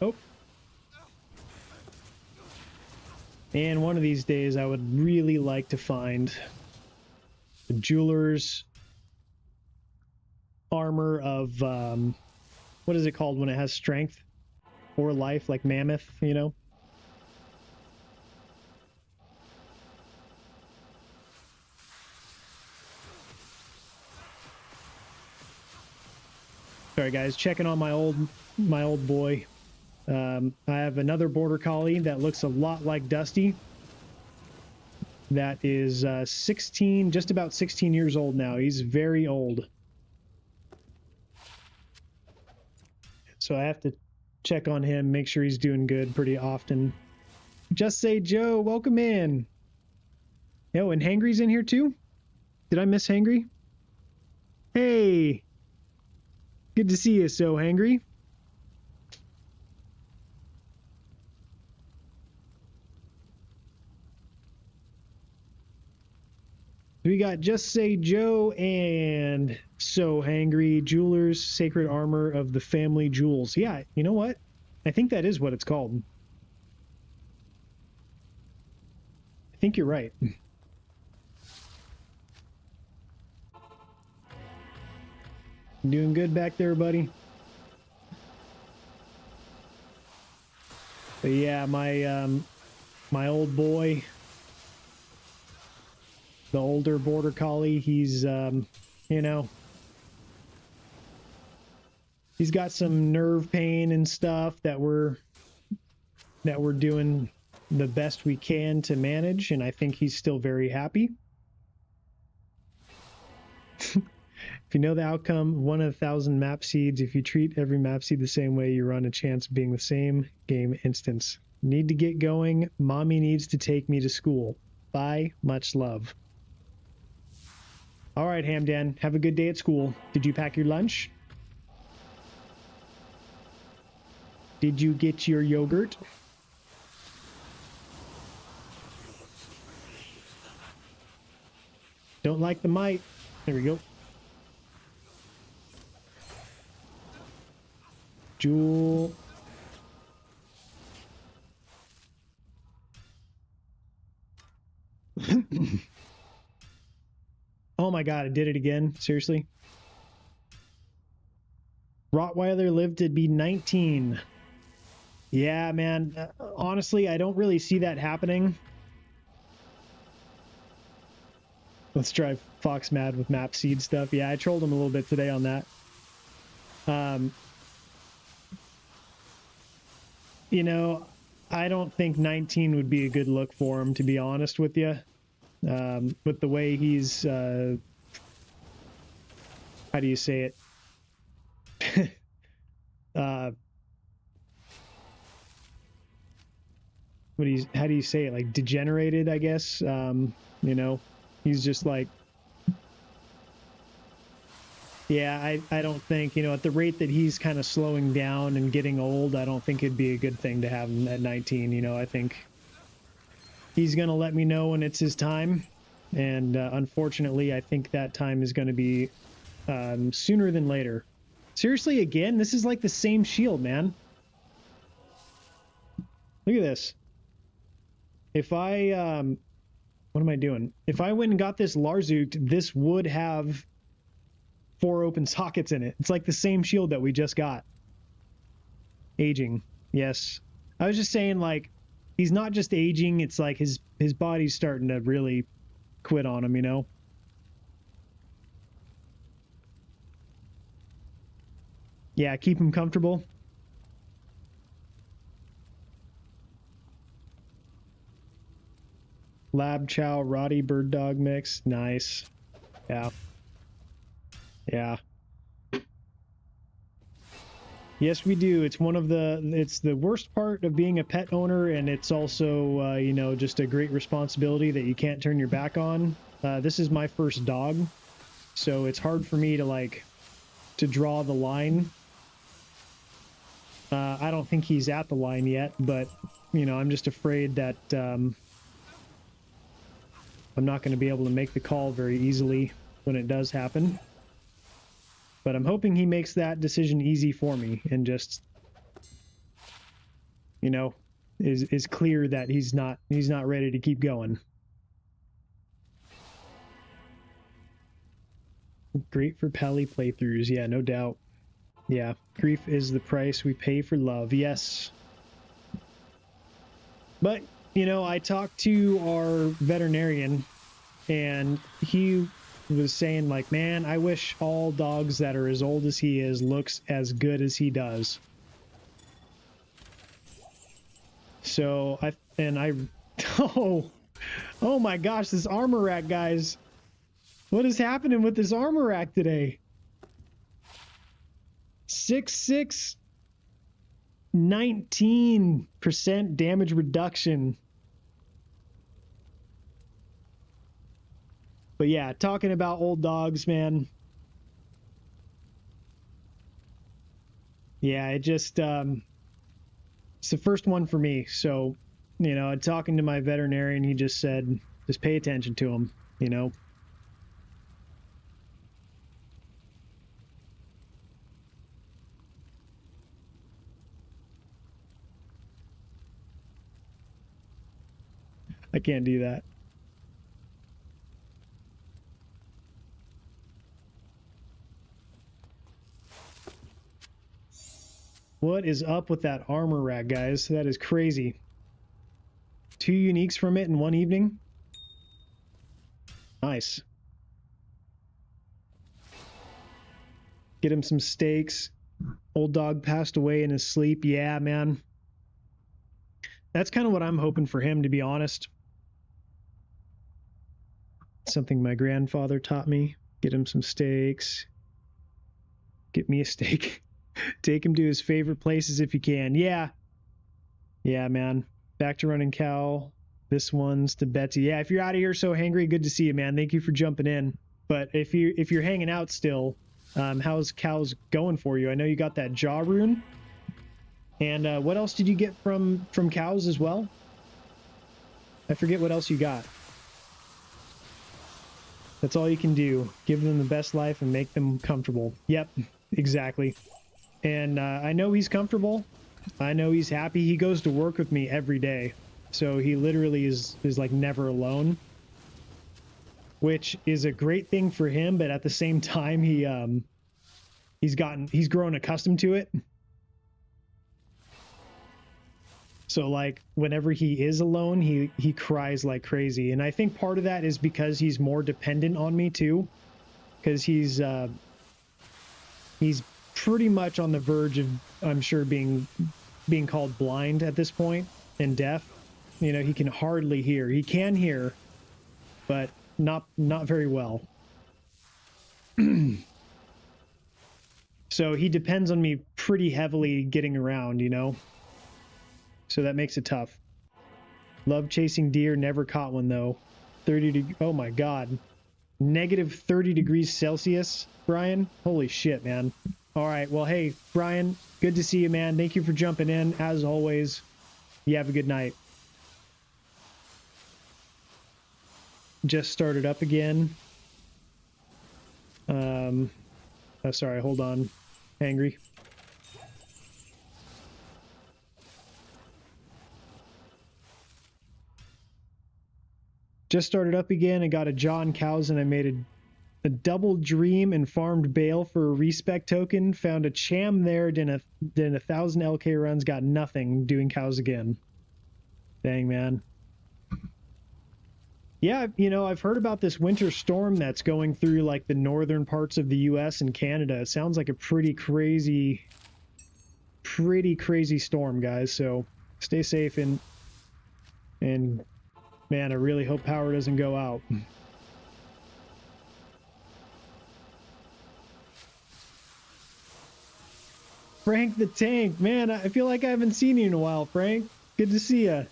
S1: Oh. And one of these days I would really like to find the jeweler's armor of, what is it called when it has strength or life, like mammoth, you know? Sorry guys, checking on my old boy. I have another border collie that looks a lot like Dusty. That is 16, just about 16 years old now. He's very old. So I have to check on him, make sure he's doing good pretty often. Just Say Joe, welcome in. Oh, and Hangry's in here too? Did I miss Hangry? Hey! Good to see you, So Hangry. We got Just Say Joe and So Hangry, Jewelers, Sacred Armor of the Family Jewels. Yeah, you know what? I think that is what it's called. I think you're right. Doing good back there, buddy? But yeah, my old boy, the older border collie, he's you know, he's got some nerve pain and stuff that we're doing the best we can to manage, and I think he's still very happy. If you know the outcome, 1 in 1,000 map seeds. If you treat every map seed the same way, you run a chance of being the same game instance. Need to get going. Mommy needs to take me to school. Bye. Much love. All right, Hamdan. Have a good day at school. Did you pack your lunch? Did you get your yogurt? Don't like the might. There we go. Jewel. Oh my god, I did it again. Seriously? Rottweiler lived to be 19. Yeah, man. Honestly, I don't really see that happening. Let's drive Fox mad with map seed stuff. Yeah, I trolled him a little bit today on that. You know, I don't think 19 would be a good look for him, to be honest with you. With the way he's, how do you say it? How do you say it? Like degenerated, I guess. You know, he's just like, yeah, I don't think, you know, at the rate that he's kind of slowing down and getting old, I don't think it'd be a good thing to have him at 19. You know, I think he's going to let me know when it's his time. And unfortunately, I think that time is going to be sooner than later. Seriously, again, this is like the same shield, man. Look at this. If I, what am I doing? If I went and got this Larzoot, this would have 4 open sockets in it. It's like the same shield that we just got. Aging. Yes. I was just saying, like, he's not just aging, it's like his body's starting to really quit on him, you know? Yeah, keep him comfortable. Lab Chow, Roddy, Bird Dog mix. Nice. Yeah. Yeah. Yes, we do. It's it's the worst part of being a pet owner, and it's also, you know, just a great responsibility that you can't turn your back on. This is my first dog, so it's hard for me to draw the line. I don't think he's at the line yet, but, you know, I'm just afraid that I'm not going to be able to make the call very easily when it does happen. But I'm hoping he makes that decision easy for me and just, you know, is clear that he's not ready to keep going. Great for Pally playthroughs, yeah, no doubt. Yeah, grief is the price we pay for love. Yes. But, you know, I talked to our veterinarian, and he was saying, like, man, I wish all dogs that are as old as he is looks as good as he does. So oh my gosh, this armor rack, guys. What is happening with this armor rack today? 6/6, 19% damage reduction. But yeah, talking about old dogs, man. Yeah, it just it's the first one for me. So, you know, talking to my veterinarian, he just said, just pay attention to him, you know. I can't do that. What is up with that armor rack, guys? That is crazy. 2 uniques from it in one evening. Nice. Get him some steaks. Old dog passed away in his sleep. Yeah, man. That's kind of what I'm hoping for him, to be honest. Something my grandfather taught me. Get him some steaks. Get me a steak. Take him to his favorite places if you can. Yeah. Yeah, man. Back to running cow. This one's to Betsy. Yeah, if you're out of here so hangry, good to see you, man. Thank you for jumping in. But if you're hanging out still, how's cows going for you? I know you got that jaw rune. And what else did you get from cows as well? I forget what else you got. That's all you can do. Give them the best life and make them comfortable. Yep, exactly. And I know he's comfortable. I know he's happy. He goes to work with me every day. So he literally is like never alone, which is a great thing for him. But at the same time, he's grown accustomed to it. So like whenever he is alone, he cries like crazy. And I think part of that is because he's more dependent on me too, because he's pretty much on the verge of, I'm sure, being called blind at this point and deaf. You know, he can hardly hear. He can hear, but not very well. So he depends on me pretty heavily getting around, you know? So that makes it tough. Love chasing deer, never caught one though. Oh my God. Negative 30 degrees Celsius, Brian? Holy shit, man. All right, well, hey, Brian, good to see you, man. Thank you for jumping in, as always. You have a good night. Just started up again. Oh, sorry, hold on. Angry. Just started up again and got a jaw and cows, and I made a double dream and farmed bale for a respec token. Found a cham there, then a 1,000 LK runs, got nothing. Doing cows again. Dang, man. Yeah, you know, I've heard about this winter storm that's going through like the northern parts of the US and Canada. It sounds like a pretty crazy storm, guys. So stay safe and man, I really hope power doesn't go out. Frank the Tank. Man, I feel like I haven't seen you in a while, Frank. Good to see you.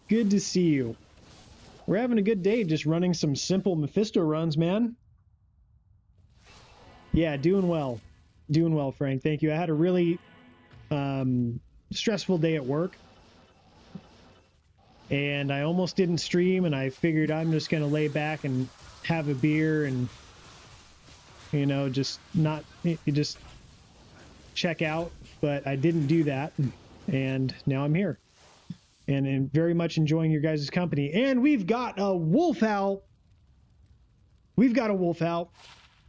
S1: Good to see you. We're having a good day just running some simple Mephisto runs, man. Yeah, doing well. Doing well, Frank. Thank you. I had a really stressful day at work. And I almost didn't stream, and I figured I'm just going to lay back and have a beer and, you know, just check out. But I didn't do that. And now I'm here. And I'm very much enjoying your guys' company. And we've got a wolf owl. We've got a wolf owl.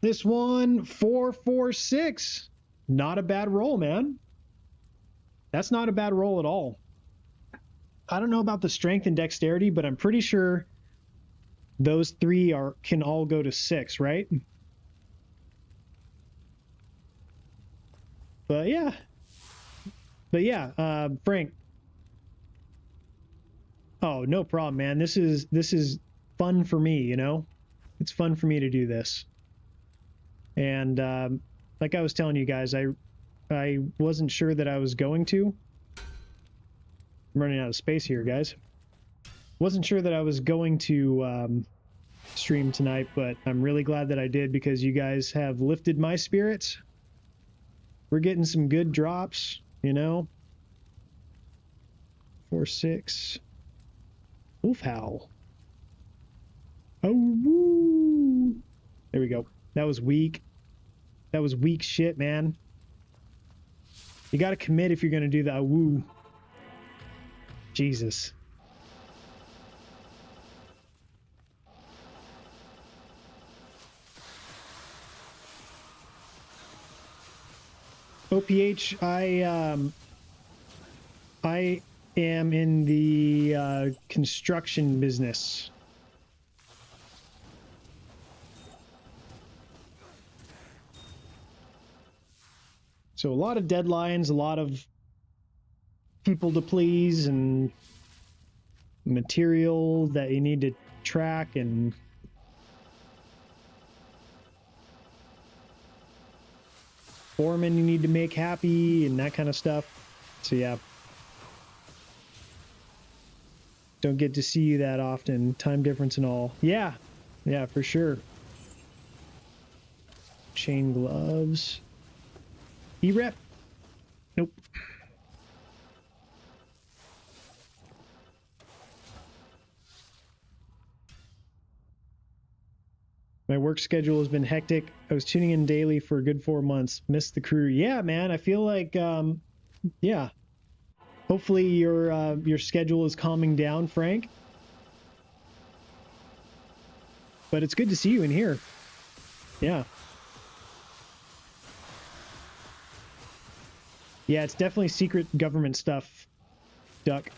S1: This one, 446. Not a bad roll, man. That's not a bad roll at all. I don't know about the strength and dexterity, but I'm pretty sure those three can all go to 6, right? But yeah. Frank. Oh, no problem, man. This is fun for me, you know? It's fun for me to do this. And like I was telling you guys, I wasn't sure that I was going to. I'm running out of space here, guys. Wasn't sure that I was going to stream tonight, but I'm really glad that I did because you guys have lifted my spirits. We're getting some good drops, you know? 4-6. Wolf howl. Oh, woo. There we go. That was weak. That was weak shit, man. You got to commit if you're going to do that. Woo. Jesus. OPH, I am in the construction business. So a lot of deadlines, a lot of people to please, and material that you need to track, and foreman you need to make happy, and that kind of stuff. So yeah. Don't get to see you that often. Time difference and all. Yeah. Yeah, for sure. Chain gloves. E-rep? Nope. My work schedule has been hectic. I was tuning in daily for a good 4 months. Missed the crew. Yeah, man. I feel like, yeah. Hopefully your schedule is calming down, Frank. But it's good to see you in here. Yeah. Yeah, it's definitely secret government stuff, Duck.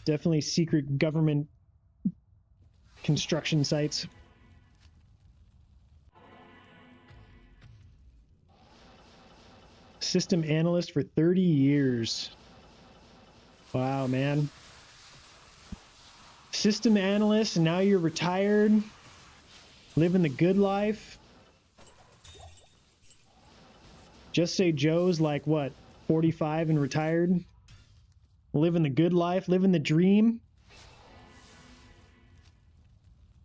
S1: Definitely secret government construction sites. System analyst for 30 years. Wow, man. System analyst, and now you're retired, living the good life. Just Say Joe's like, what, 45 and retired? Living the good life, living the dream.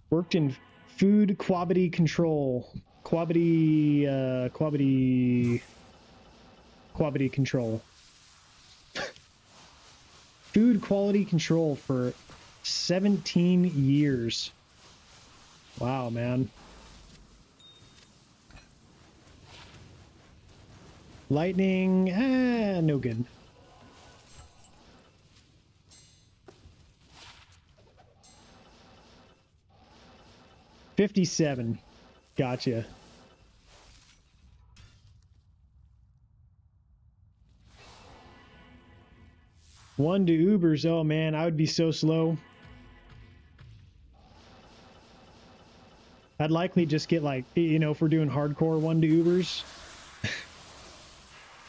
S1: Worked in food quality control. Quality control. Food quality control for 17 years. Wow, man. Lightning, no good. $57. Gotcha. One to Ubers. Oh man, I would be so slow. I'd likely just get, like, you know, if we're doing hardcore 1 to Ubers,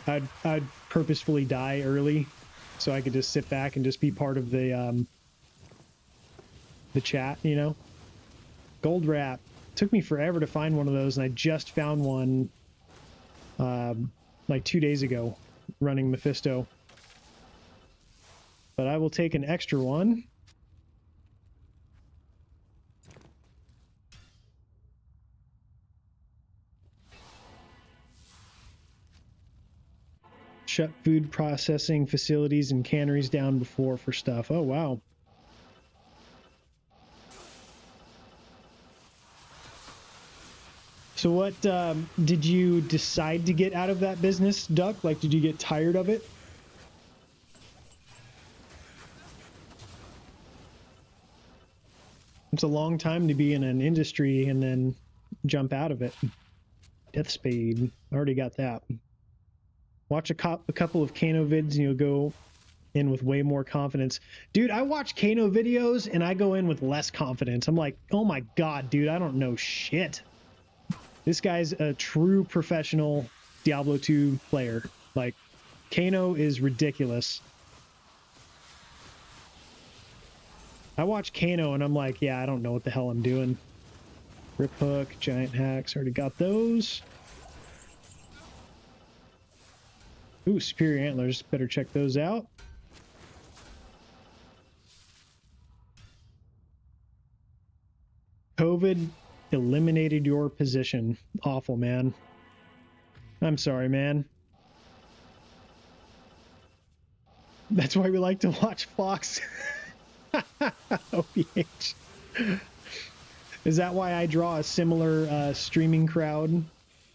S1: I'd purposefully die early so I could just sit back and just be part of the the chat, you know. Gold wrap. Took me forever to find one of those, and I just found one like 2 days ago running Mephisto. But I will take an extra one. Shut food processing facilities and canneries down before for stuff. Oh, wow. So what, did you decide to get out of that business, Duck? Like, did you get tired of it? It's a long time to be in an industry and then jump out of it. Death Spade. Already got that. Watch a couple of Kano vids and you'll go in with way more confidence. Dude, I watch Kano videos and I go in with less confidence. I'm like, oh my god, dude, I don't know shit. This guy's a true professional Diablo 2 player. Like, Kano is ridiculous. I watch Kano and I'm like, yeah, I don't know what the hell I'm doing. Rip Hook, Giant Hacks, already got those. Ooh, Superior Antlers, better check those out. COVID eliminated your position. Awful, man. I'm sorry, man. That's why we like to watch Fox. OPH. Is that why I draw a similar streaming crowd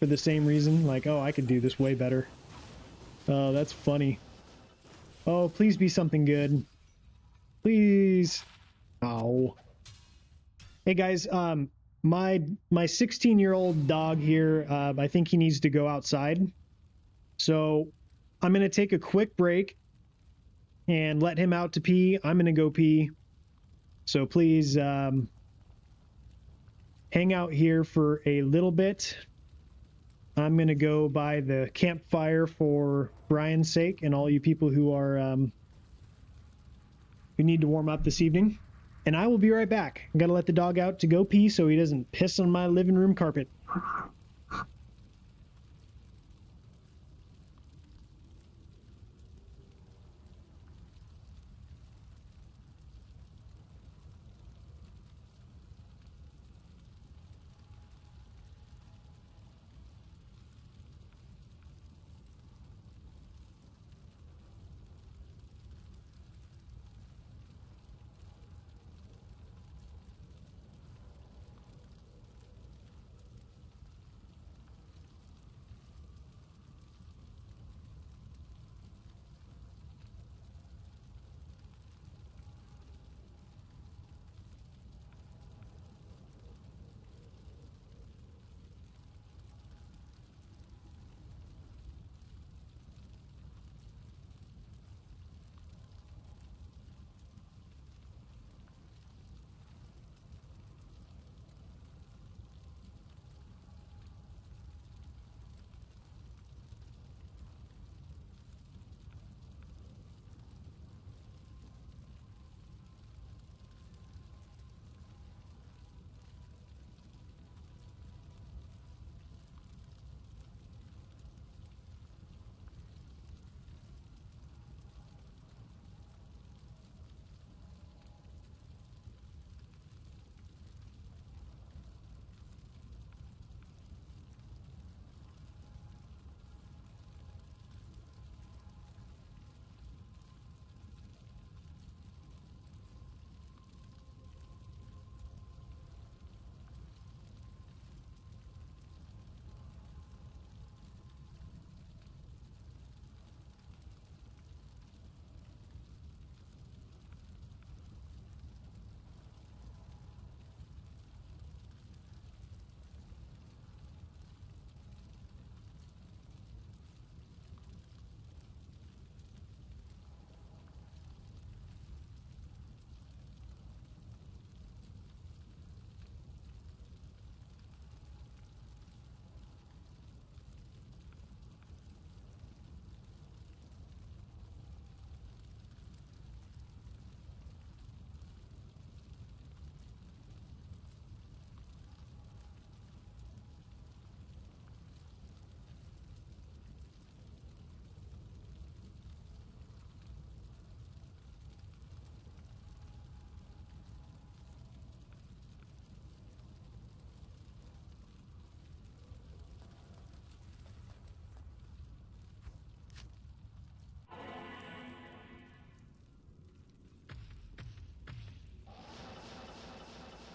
S1: for the same reason? Like, oh, I could do this way better. Oh, that's funny. Oh, please be something good. Please. Oh. Hey guys, my 16-year-old dog here, I think he needs to go outside. So I'm going to take a quick break and let him out to pee. I'm going to go pee. So please hang out here for a little bit. I'm going to go by the campfire for Brian's sake and all you people who are who need to warm up this evening. And I will be right back. I'm going to let the dog out to go pee so he doesn't piss on my living room carpet.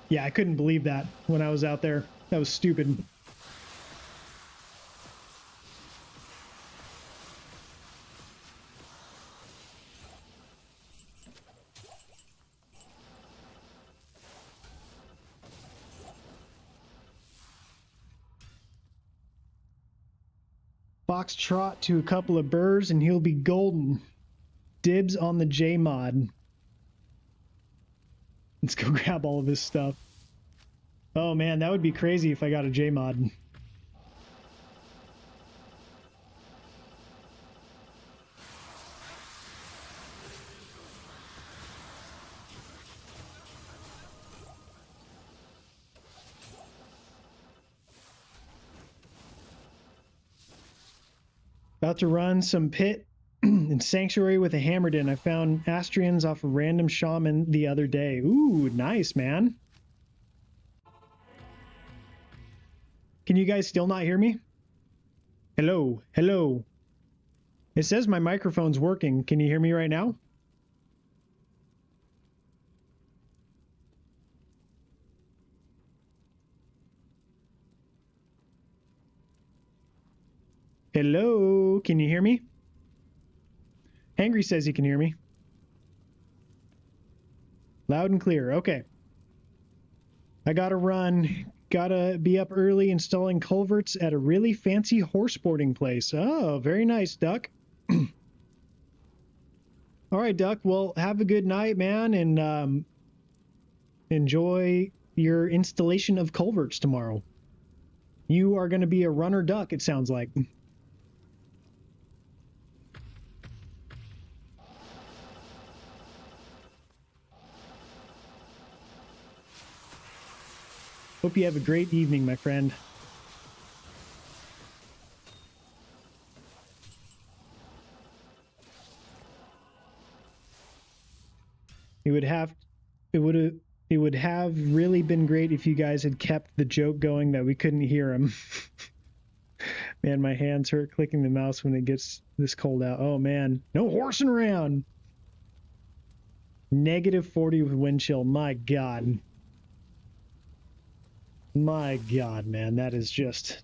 S1: Yeah, I couldn't believe that when I was out there. That was stupid. Foxtrot to a couple of burrs and he'll be golden. Dibs on the J mod. Let's go grab all of this stuff. Oh man, that would be crazy if I got a J mod. About to run some pit and sanctuary with a hammered in. I found Astrians off a random shaman the other day. Ooh, nice, man. Can you guys still not hear me? Hello, hello. It says my microphone's working. Can you hear me right now? Hello, can you hear me? Hangry says he can hear me. Loud and clear. Okay. I gotta run. Gotta be up early installing culverts at a really fancy horse boarding place. Oh, very nice, Duck. All right, Duck. Well, have a good night, man, and enjoy your installation of culverts tomorrow. You are going to be a runner duck, it sounds like. Hope you have a great evening, my friend. It would have really been great if you guys had kept the joke going that we couldn't hear him. Man, my hands hurt clicking the mouse when it gets this cold out. Oh man, no horsing around. -40 with wind chill. My God. My God, man, that is just...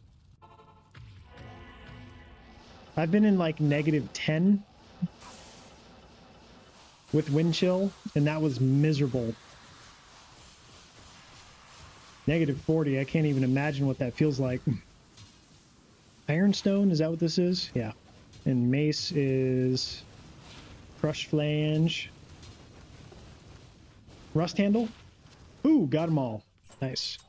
S1: I've been in like -10 with wind chill, and that was miserable. -40, I can't even imagine what that feels like. Ironstone, is that what this is? Yeah. And mace is crushed flange. Rust handle? Ooh, got them all. Nice.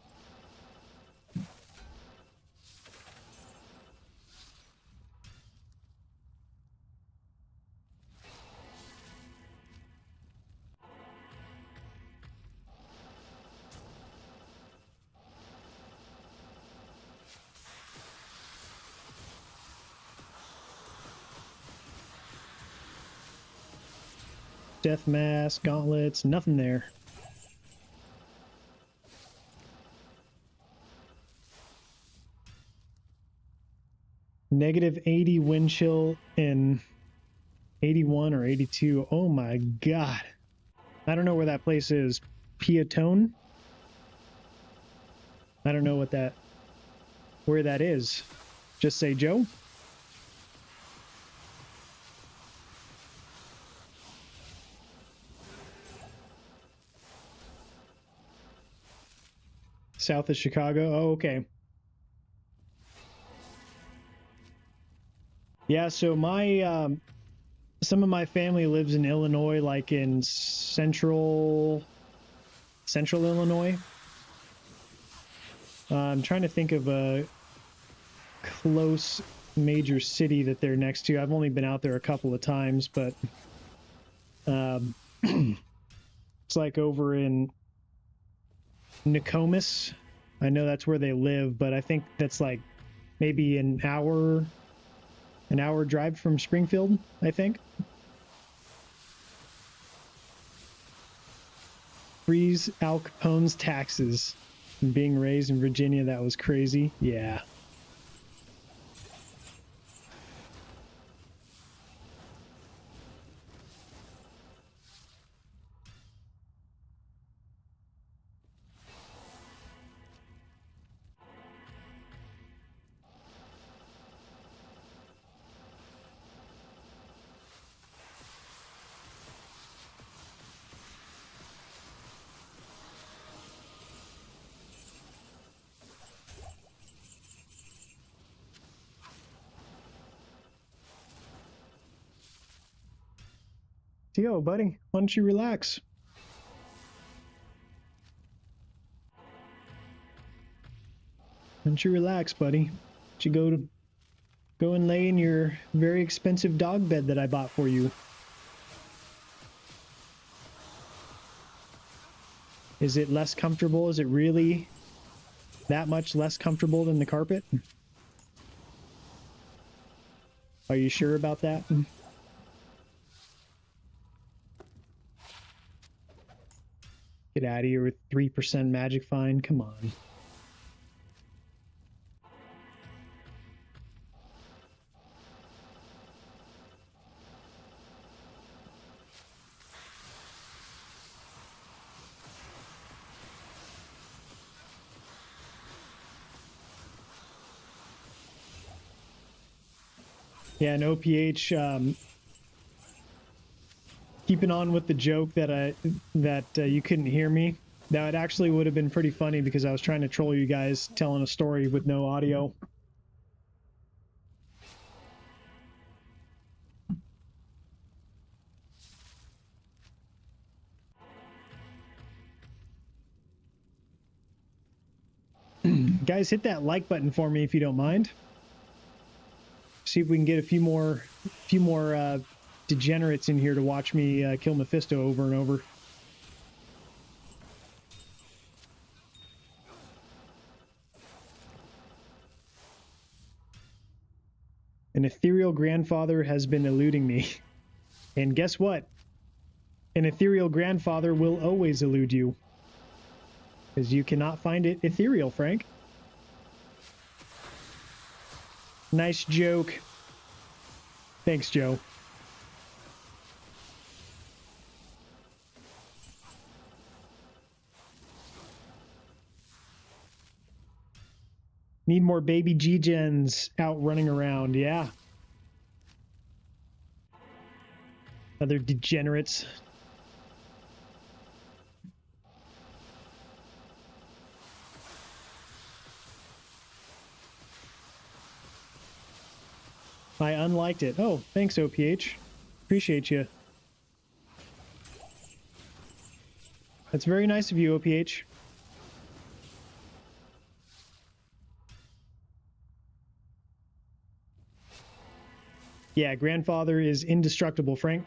S1: Death mask, gauntlets, nothing there. -80 wind chill and 81 or 82. Oh my God. I don't know where that place is. Piatone? I don't know where that is. Just say Joe. South of Chicago. Oh, okay. Yeah, so my some of my family lives in Illinois, like in central Illinois. I'm trying to think of a close major city that they're next to. I've only been out there a couple of times, but it's like over in Nokomis. I know that's where they live, but I think that's like maybe an hour drive from Springfield, I think. Freeze Al Capone's taxes. And being raised in Virginia, that was crazy. Yeah. Theo, buddy, why don't you relax? Why don't you relax, buddy? Why don't you go and lay in your very expensive dog bed that I bought for you? Is it less comfortable? Is it really that much less comfortable than the carpet? Are you sure about that? Get out of here with 3% magic fine. Come on. Yeah, and OPH, keeping on with the joke that you couldn't hear me. That actually would have been pretty funny because I was trying to troll you guys telling a story with no audio. Guys, hit that like button for me if you don't mind. See if we can get a few more degenerates in here to watch me kill Mephisto over and over. An ethereal grandfather has been eluding me. And guess what? An ethereal grandfather will always elude you. Because you cannot find it ethereal, Frank. Nice joke. Thanks, Joe. Need more baby G-Gens out running around, yeah. Other degenerates. I unliked it. Oh, thanks, OPH. Appreciate you. That's very nice of you, OPH. Yeah, grandfather is indestructible, Frank.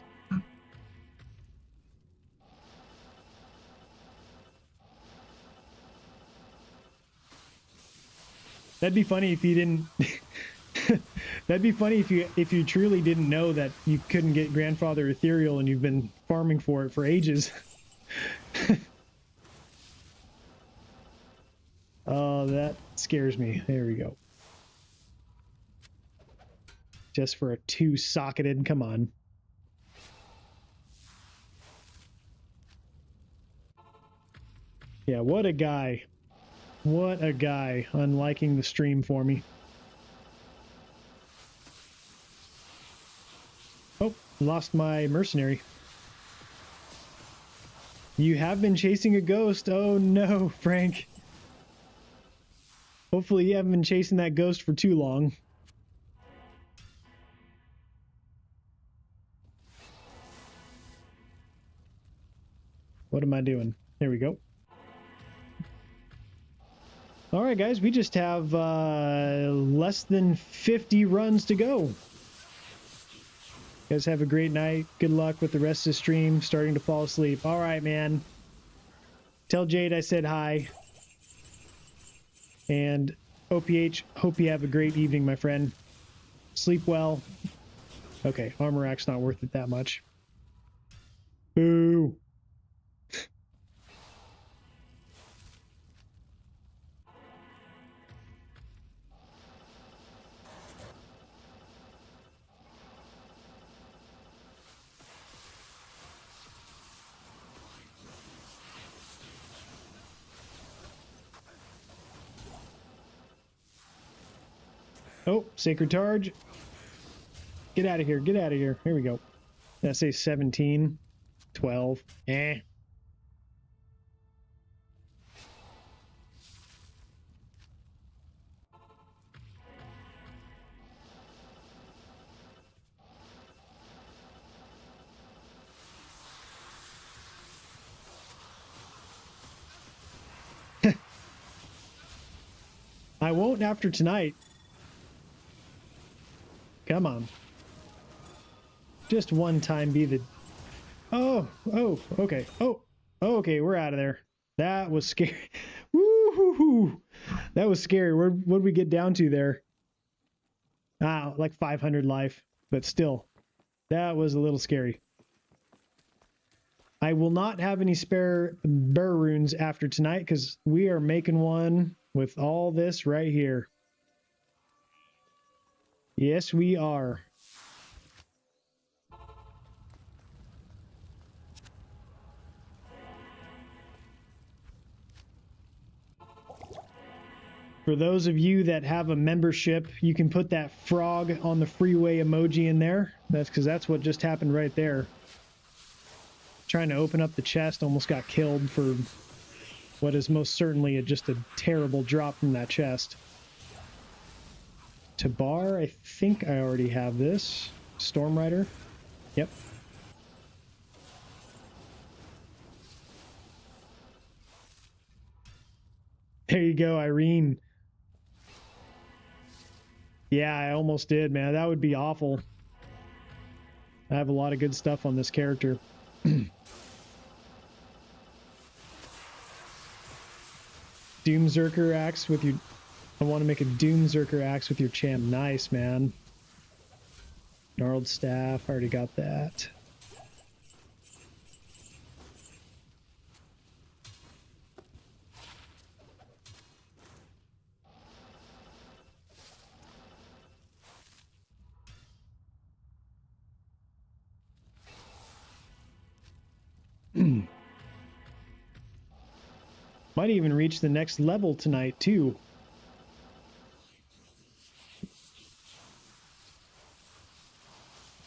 S1: That'd be funny if you didn't. That'd be funny if you truly didn't know that you couldn't get grandfather ethereal and you've been farming for it for ages. Oh, that scares me. There we go. Just for a 2-socketed, come on. Yeah, what a guy. What a guy unliking the stream for me. Oh, lost my mercenary. You have been chasing a ghost. Oh no, Frank. Hopefully you haven't been chasing that ghost for too long. What am I doing? There we go. All right, guys, we just have less than 50 runs to go. You guys have a great night. Good luck with the rest of the stream. Starting to fall asleep. All right, man. Tell Jade I said hi. And OPH, hope you have a great evening, my friend. Sleep well. Okay, armor rack's not worth it that much. Boo. Oh, Sacred Targe. Get out of here. Get out of here. Here we go. Did I say 17? 12. Eh. I won't after tonight. Come on. Just one time be the... Oh, okay. Oh, okay, we're out of there. That was scary. Woo-hoo-hoo. That was scary. What'd we get down to there? Ah, like 500 life, but still, that was a little scary. I will not have any spare bear runes after tonight because we are making one with all this right here. Yes, we are. For those of you that have a membership, you can put that frog on the freeway emoji in there. That's because that's what just happened right there. Trying to open up the chest, almost got killed for what is most certainly just a terrible drop from that chest. Tabar, I think I already have this. Storm Rider. Yep. There you go, Irene. Yeah, I almost did, man. That would be awful. I have a lot of good stuff on this character. Doomzerker axe with your... I want to make a Doomzerker axe with your champ. Nice, man. Gnarled staff. I already got that. Might even reach the next level tonight, too.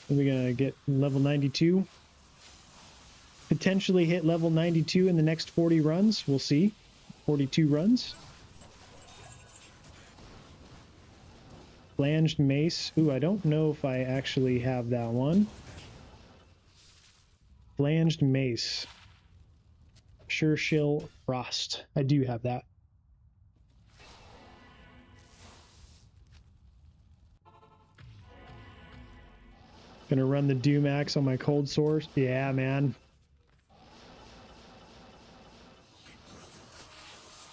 S1: Are we gonna get level 92? Potentially hit level 92 in the next 40 runs. We'll see. 42 runs. Flanged mace. Ooh, I don't know if I actually have that one. Flanged mace. Sure Shill Frost. I do have that. Gonna run the Doom Axe on my cold source. Yeah, man.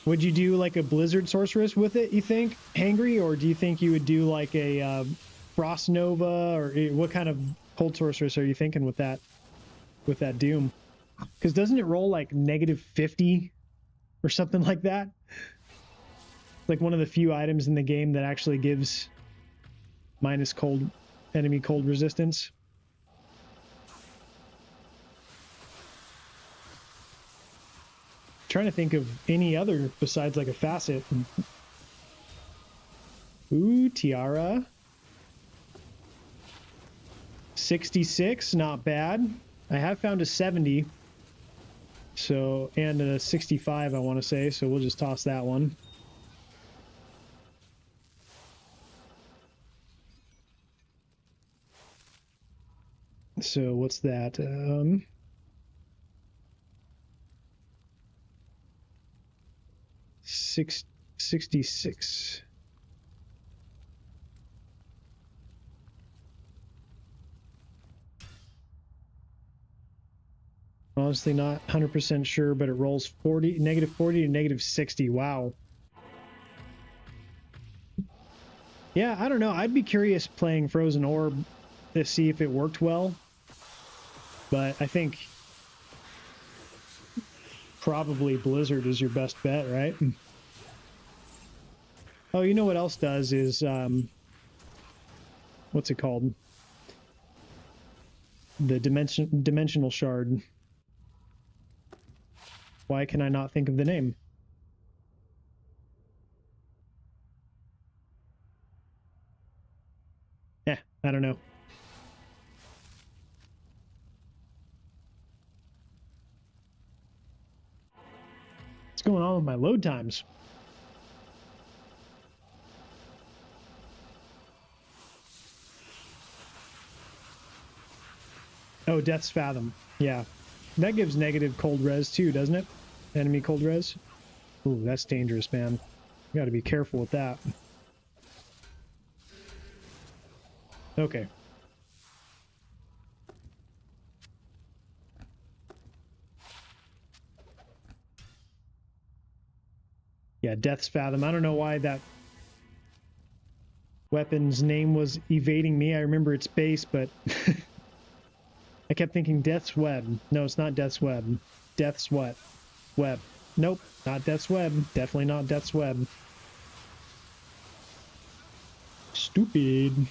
S1: Would you do like a Blizzard Sorceress with it, you think, Hangry? Or do you think you would do like a Frost Nova? Or what kind of cold Sorceress are you thinking with that Doom? Because doesn't it roll like -50 or something like that? Like one of the few items in the game that actually gives minus cold enemy cold resistance. Trying to think of any other besides like a facet. Ooh, Tiara. 66, not bad. I have found a 70. So, and a 65, I want to say, so we'll just toss that one. So, what's that? 66. Honestly, not 100% sure, but it rolls -40 to -60. Wow. Yeah, I don't know. I'd be curious playing Frozen Orb to see if it worked well. But I think probably Blizzard is your best bet, right? Oh, you know what else does is, what's it called? The dimensional shard. Why can I not think of the name? I don't know. What's going on with my load times? Oh, Death's Fathom. Yeah. That gives negative cold res too, doesn't it? Enemy cold res. Ooh, that's dangerous, man. Got to be careful with that. Okay. Yeah, Death's Fathom. I don't know why that weapon's name was evading me. I remember its base, but I kept thinking Death's Web. No, it's not Death's Web. Death's what? Web. Nope, not Death's Web. Definitely not Death's Web. Stupid.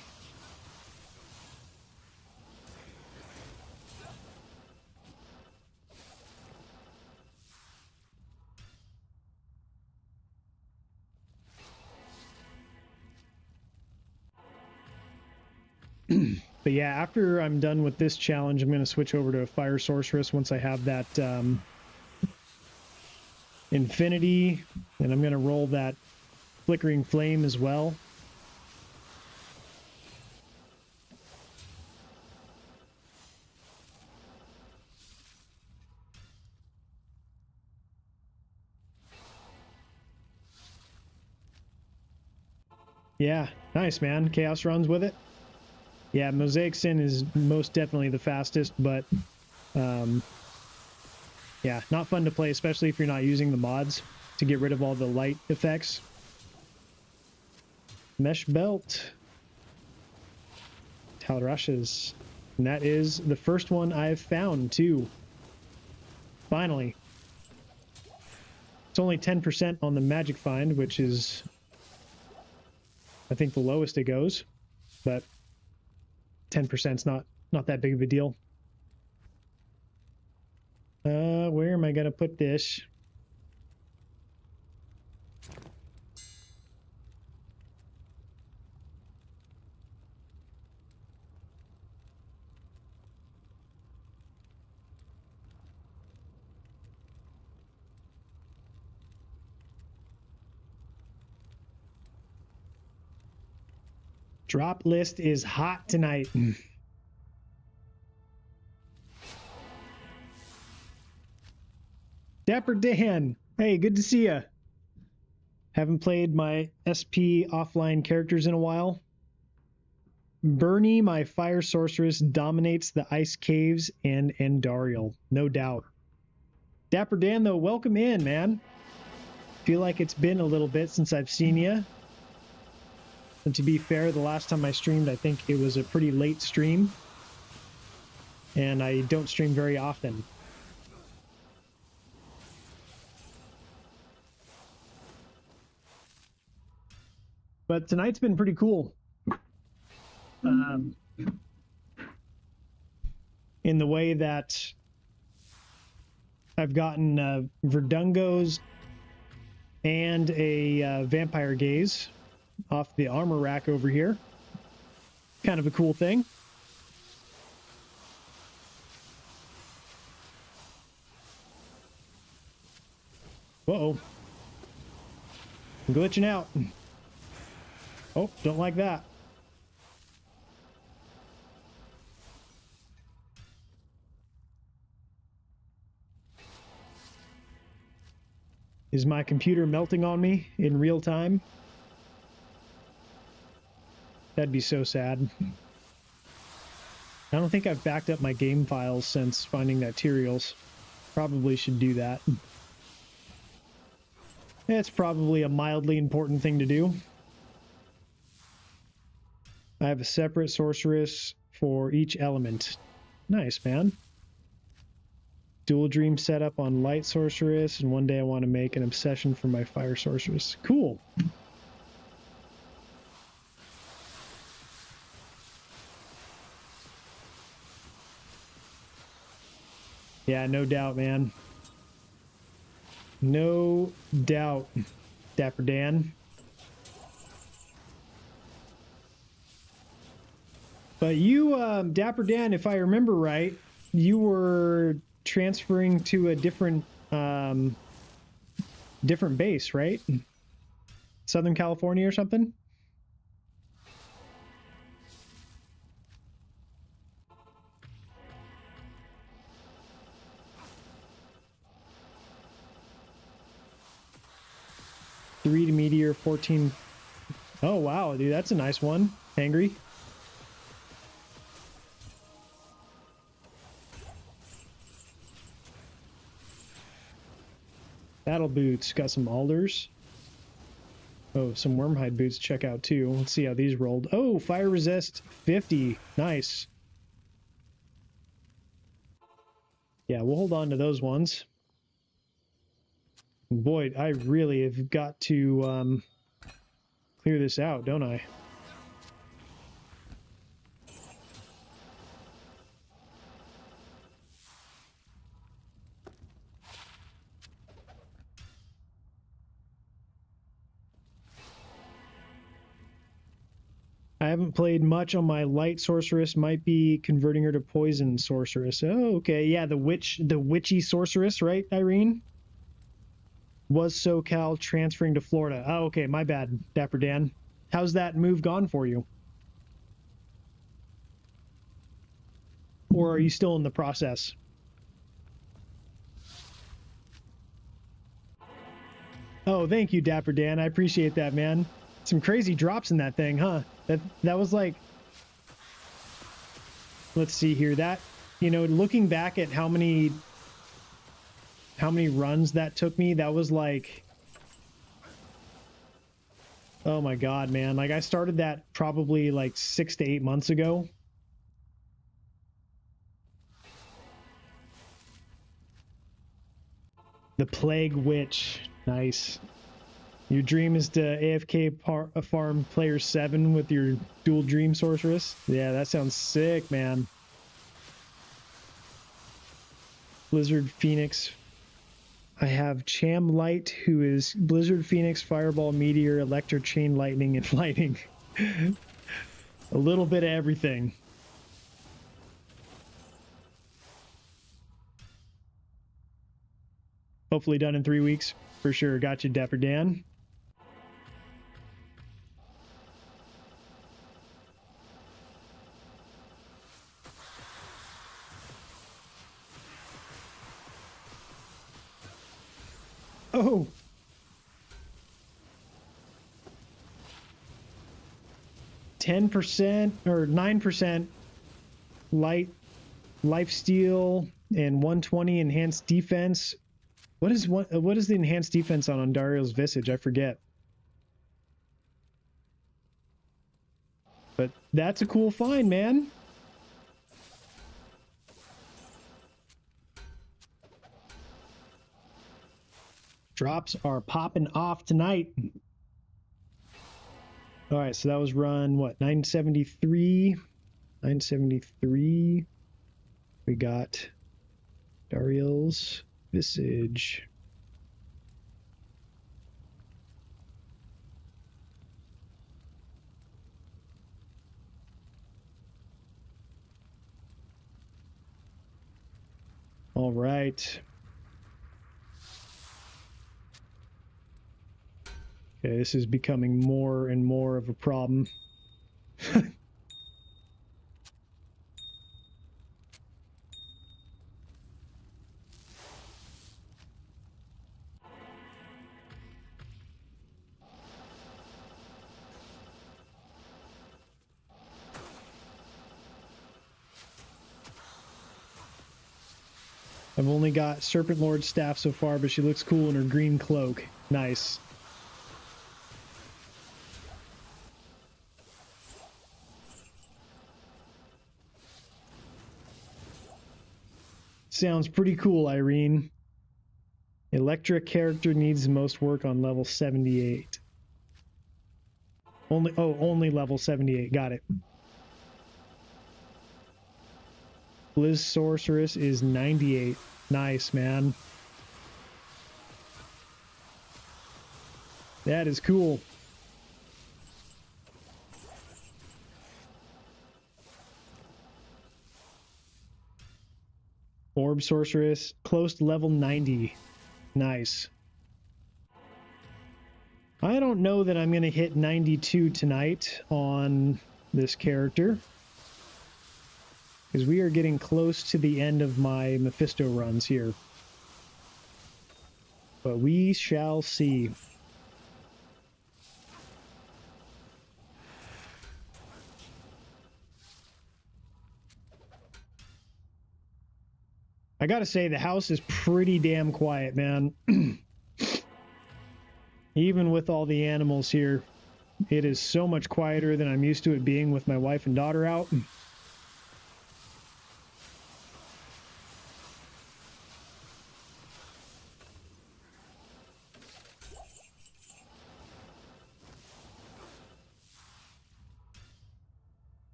S1: But yeah, after I'm done with this challenge, I'm going to switch over to a Fire Sorceress once I have that Infinity, and I'm going to roll that Flickering Flame as well. Yeah, nice, man. Chaos runs with it. Yeah, Mosaic Sin is most definitely the fastest, but yeah, not fun to play, especially if you're not using the mods to get rid of all the light effects. Mesh Belt. Talrushes. And that is the first one I've found, too. Finally. It's only 10% on the Magic Find, which is, I think, the lowest it goes. But 10% is not that big of a deal. Where am I going to put this? Drop list is hot tonight. Dapper Dan. Hey, good to see ya. Haven't played my SP offline characters in a while. Bernie, my Fire Sorceress, dominates the Ice Caves and Andariel, no doubt. Dapper Dan, though, welcome in, man. Feel like it's been a little bit since I've seen you. And to be fair, the last time I streamed, I think it was a pretty late stream. And I don't stream very often. But tonight's been pretty cool. In the way that I've gotten Verdungos and a Vampire Gaze off the armor rack over here. Kind of a cool thing. Uh-oh. I'm glitching out. Oh, don't like that. Is my computer melting on me in real time? That'd be so sad. I don't think I've backed up my game files since finding that Tyraels. Probably should do that. It's probably a mildly important thing to do. I have a separate sorceress for each element. Nice, man. Dual Dream setup on Light Sorceress, and one day I want to make an obsession for my Fire Sorceress. Cool. Yeah, no doubt, man. No doubt, Dapper Dan. But you, Dapper Dan, if I remember right, you were transferring to a different base, right? Southern California or something? 3 to meteor, 14. Oh, wow, dude, that's a nice one. Angry. Battle boots. Got some alders. Oh, some wormhide boots. Check out too. Let's see how these rolled. Oh, fire resist 50. Nice. Yeah, we'll hold on to those ones. Boy, I really have got to clear this out, don't I? I haven't played much on my light sorceress. Might be converting her to poison sorceress. Oh, okay. Yeah, the witchy sorceress, right, Irene? Was SoCal transferring to Florida. Oh, okay. My bad, Dapper Dan. How's that move gone for you? Or are you still in the process? Oh, thank you, Dapper Dan. I appreciate that, man. Some crazy drops in that thing, huh? That was like, let's see here. That, you know, looking back at how many runs that took me, that was like, oh my God, man. Like I started that probably like 6 to 8 months ago. The Plague Witch. Nice. Your dream is to AFK farm player 7 with your dual dream sorceress? Yeah, that sounds sick, man. Blizzard Phoenix. I have Cham Light, who is Blizzard Phoenix, Fireball, Meteor, Electro Chain Lightning, and Lightning. A little bit of everything. Hopefully done in 3 weeks. For sure. Got you, Dapper Dan. Oh! 10% or 9% light lifesteal and 120 enhanced defense. What is the enhanced defense on Ondariel's Visage? I forget. But that's a cool find, man. Drops are popping off tonight. All right, so that was run, what, 973? 973. We got Dariel's Visage. All right. Okay, this is becoming more and more of a problem. I've only got Serpent Lord's staff so far, but she looks cool in her green cloak. Nice. Sounds pretty cool, Irene. Electric character needs the most work on level 78. Only level 78. Got it. Blizz Sorceress is 98. Nice, man. That is cool. Orb Sorceress, close to level 90. Nice. I don't know that I'm going to hit 92 tonight on this character, because we are getting close to the end of my Mephisto runs here. But we shall see. I gotta say, the house is pretty damn quiet, man. Even with all the animals here, it is so much quieter than I'm used to it being with my wife and daughter out.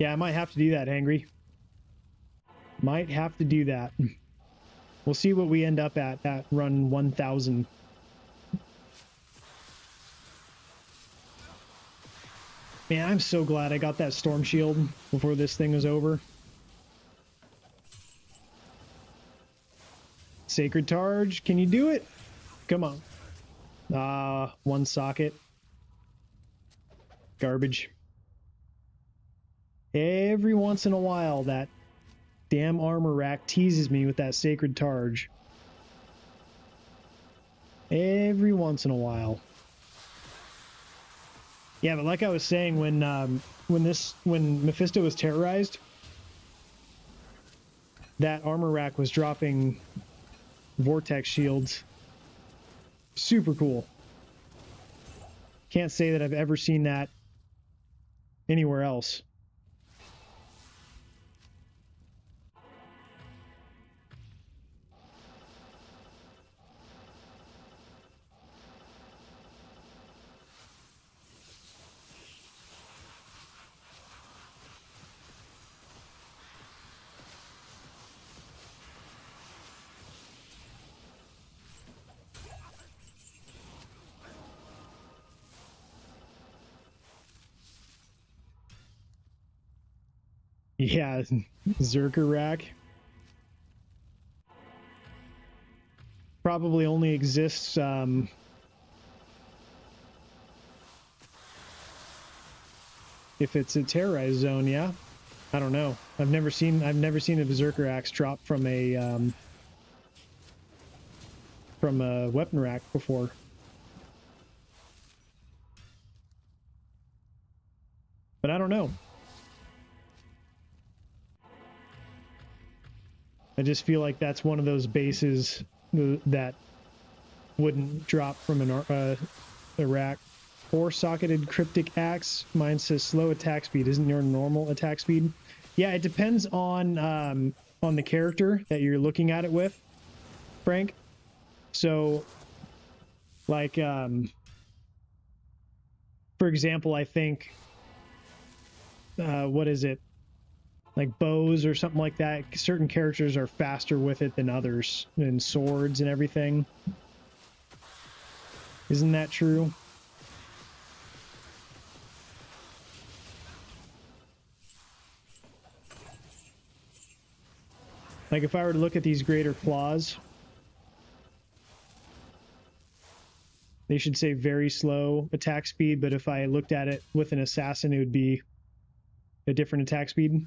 S1: Yeah, I might have to do that, Angry. Might have to do that. We'll see what we end up at run 1000. Man, I'm so glad I got that storm shield before this thing was over. Sacred Targe, can you do it? Come on. One socket. Garbage. Every once in a while, that damn armor rack teases me with that Sacred Targe. Every once in a while. Yeah, but like I was saying, when Mephisto was terrorized, that armor rack was dropping vortex shields. Super cool. Can't say that I've ever seen that anywhere else. Yeah, Zerker rack. Probably only exists if it's a terrorized zone, yeah. I don't know. I've never seen a Berserker axe drop from a weapon rack before. But I don't know. I just feel like that's one of those bases that wouldn't drop from a rack. Four-socketed cryptic axe. Mine says slow attack speed. Isn't your normal attack speed? Yeah, it depends on the character that you're looking at it with, Frank. So, like, for example, I think, what is it? Like bows or something like that. Certain characters are faster with it than others, and swords and everything. Isn't that true? Like if I were to look at these greater claws, they should say very slow attack speed, but if I looked at it with an assassin, it would be a different attack speed.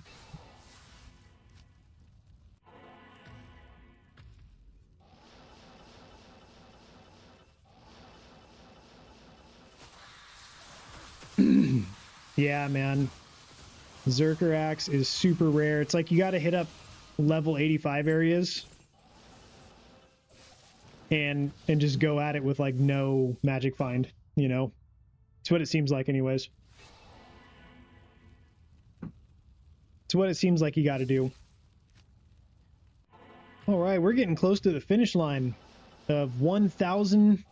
S1: Yeah, man. Zerker axe is super rare. It's like you got to hit up level 85 areas and just go at it with like no magic find, you know? It's what it seems like anyways. It's what it seems like you got to do. All right, we're getting close to the finish line of 1,000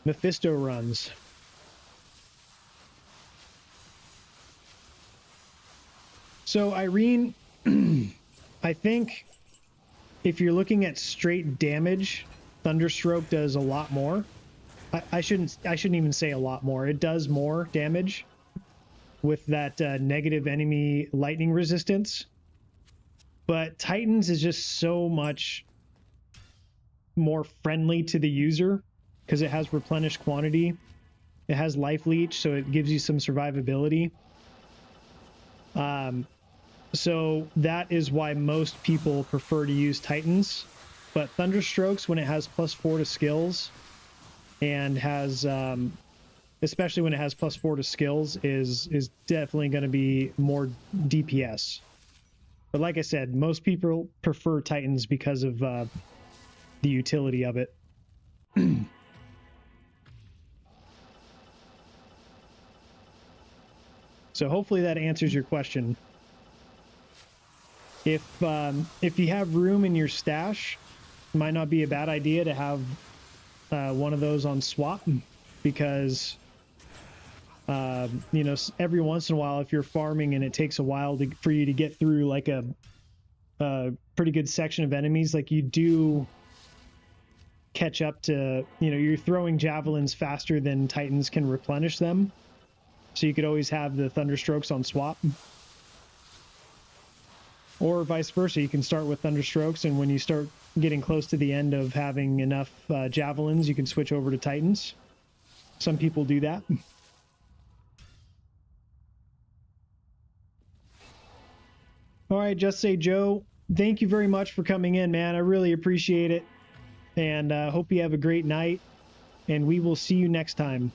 S1: Mephisto runs. So Irene, I think if you're looking at straight damage, Thunderstroke does a lot more. I shouldn't even say a lot more. It does more damage with that negative enemy lightning resistance. But Titans is just so much more friendly to the user because it has replenished quantity. It has life leech, so it gives you some survivability. So that is why most people prefer to use Titans. But Thunderstrokes, when it has +4 to skills and has, especially when it has +4 to skills, is definitely going to be more DPS. But like I said, most people prefer Titans because of the utility of it. So hopefully that answers your question. If you have room in your stash, it might not be a bad idea to have one of those on swap, because you know, every once in a while, if you're farming and it takes a while for you to get through like a pretty good section of enemies, like you do catch up to, you know, you're throwing javelins faster than Titans can replenish them. So you could always have the Thunderstrokes on swap. Or vice versa, you can start with Thunderstrokes, and when you start getting close to the end of having enough javelins, you can switch over to Titans. Some people do that. All right, Just Say Joe, thank you very much for coming in, man. I really appreciate it. And hope you have a great night. And we will see you next time.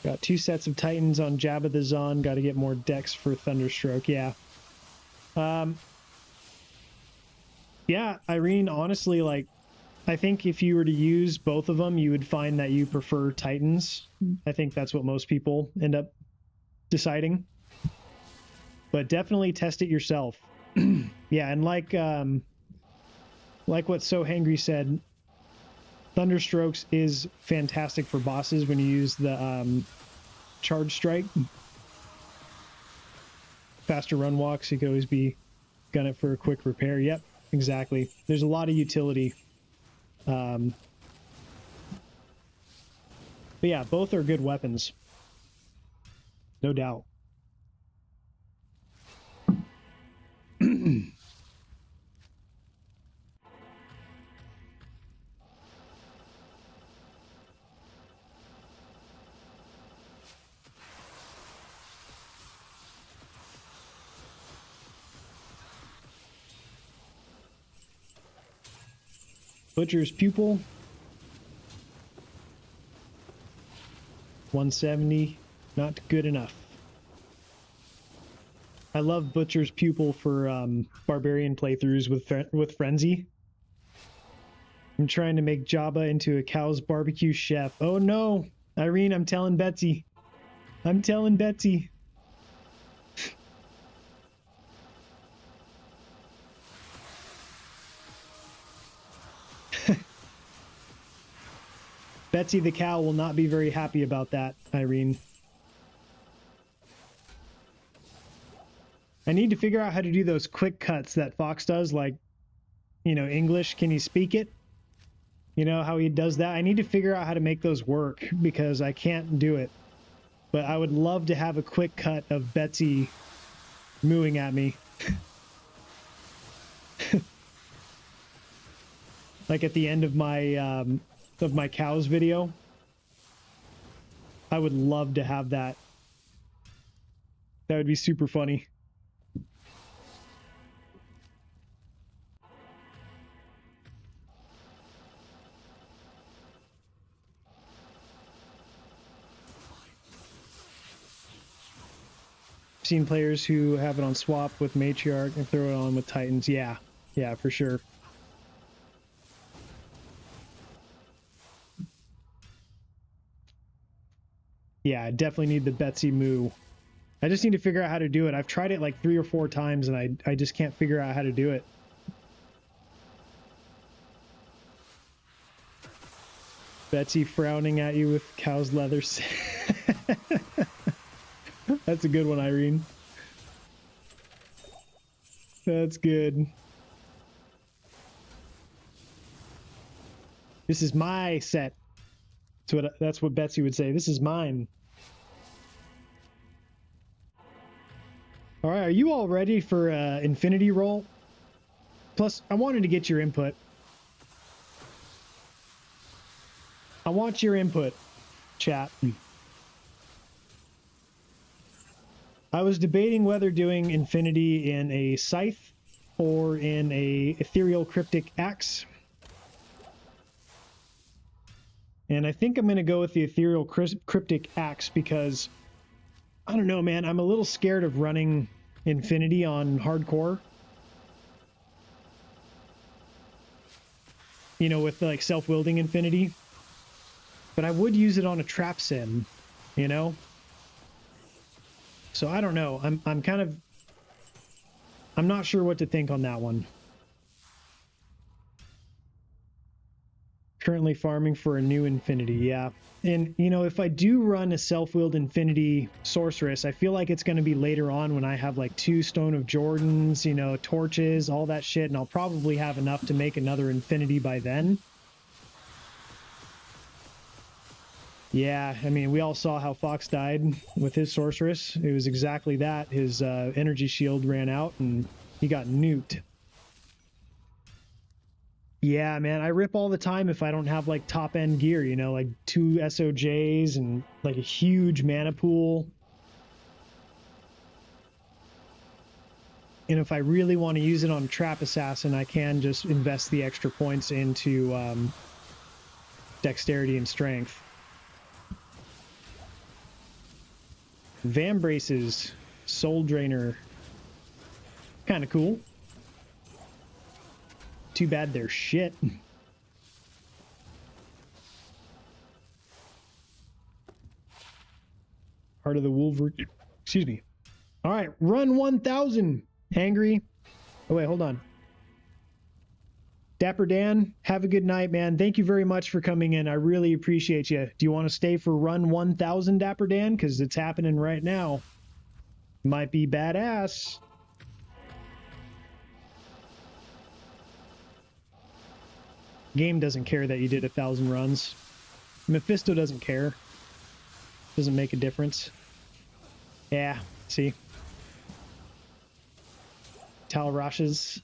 S1: Got 2 sets of Titans on Jabba the Zon. Got to get more decks for Thunderstroke. Yeah. Yeah, Irene, honestly, like, I think if you were to use both of them, you would find that you prefer Titans. I think that's what most people end up deciding. But definitely test it yourself. Yeah, and like what So Hangry said, Thunderstrokes is fantastic for bosses when you use the Charge Strike. Faster run walks, you could always be gun it for a quick repair. Yep, exactly. There's a lot of utility. But yeah, both are good weapons. No doubt. Butcher's Pupil. 170. Not good enough. I love Butcher's Pupil for Barbarian playthroughs with Frenzy. I'm trying to make Jabba into a cow's barbecue chef. Oh no! Irene, I'm telling Betsy. I'm telling Betsy. Betsy the cow will not be very happy about that, Irene. I need to figure out how to do those quick cuts that Fox does, like, you know, English, can you speak it? You know, how he does that. I need to figure out how to make those work, because I can't do it. But I would love to have a quick cut of Betsy mooing at me. Like at the end of my cows video. I would love to have that. That would be super funny. I've seen players who have it on swap with Matriarch and throw it on with Titans. Yeah, for sure. Yeah, I definitely need the Betsy moo. I just need to figure out how to do it. I've tried it like 3 or 4 times and I just can't figure out how to do it. Betsy frowning at you with cow's leather. That's a good one, Irene. That's good. This is my set. That's what Betsy would say. This is mine. All right, are you all ready for Infinity Roll? Plus, I wanted to get your input. I want your input, chat. I was debating whether doing Infinity in a Scythe or in a Ethereal Cryptic Axe. And I think I'm going to go with the Ethereal Cryptic Axe because I don't know, man. I'm a little scared of running Infinity on hardcore. You know, with like self-wielding Infinity. But I would use it on a trap sim, you know? So I don't know. I'm not sure what to think on that one. Currently farming for a new Infinity, yeah. And, you know, if I do run a self-willed Infinity Sorceress, I feel like it's going to be later on when I have like 2 Stone of Jordans, you know, torches, all that shit, and I'll probably have enough to make another Infinity by then. Yeah, I mean, we all saw how Fox died with his Sorceress. It was exactly that. His energy shield ran out and he got nuked. Yeah, man, I rip all the time if I don't have like top end gear, you know, like 2 SOJs and like a huge mana pool. And if I really want to use it on a trap assassin, I can just invest the extra points into dexterity and strength. Vambraces, Soul Drainer, kind of cool. Too bad they're shit. Heart of the Wolverine. Excuse me. All right, run 1000. Angry. Oh, wait, hold on. Dapper Dan, have a good night, man. Thank you very much for coming in. I really appreciate you. Do you want to stay for run 1000, Dapper Dan? Because it's happening right now. Might be badass. Game doesn't care that you did 1,000 runs. Mephisto doesn't care. Doesn't make a difference. Yeah, see? Talrash's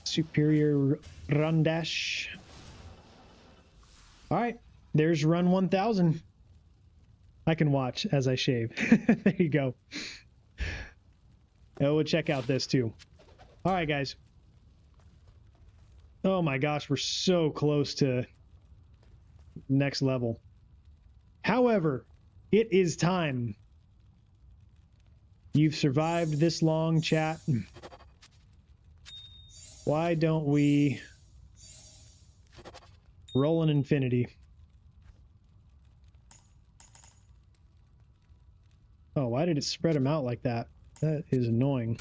S1: superior run dash. All right, there's run 1000. I can watch as I shave. There you go. Oh, we'll check out this too. All right, guys. Oh my gosh, we're so close to next level. However, it is time. You've survived this long, chat. Why don't we roll an Infinity? Oh, why did it spread them out like that? That is annoying.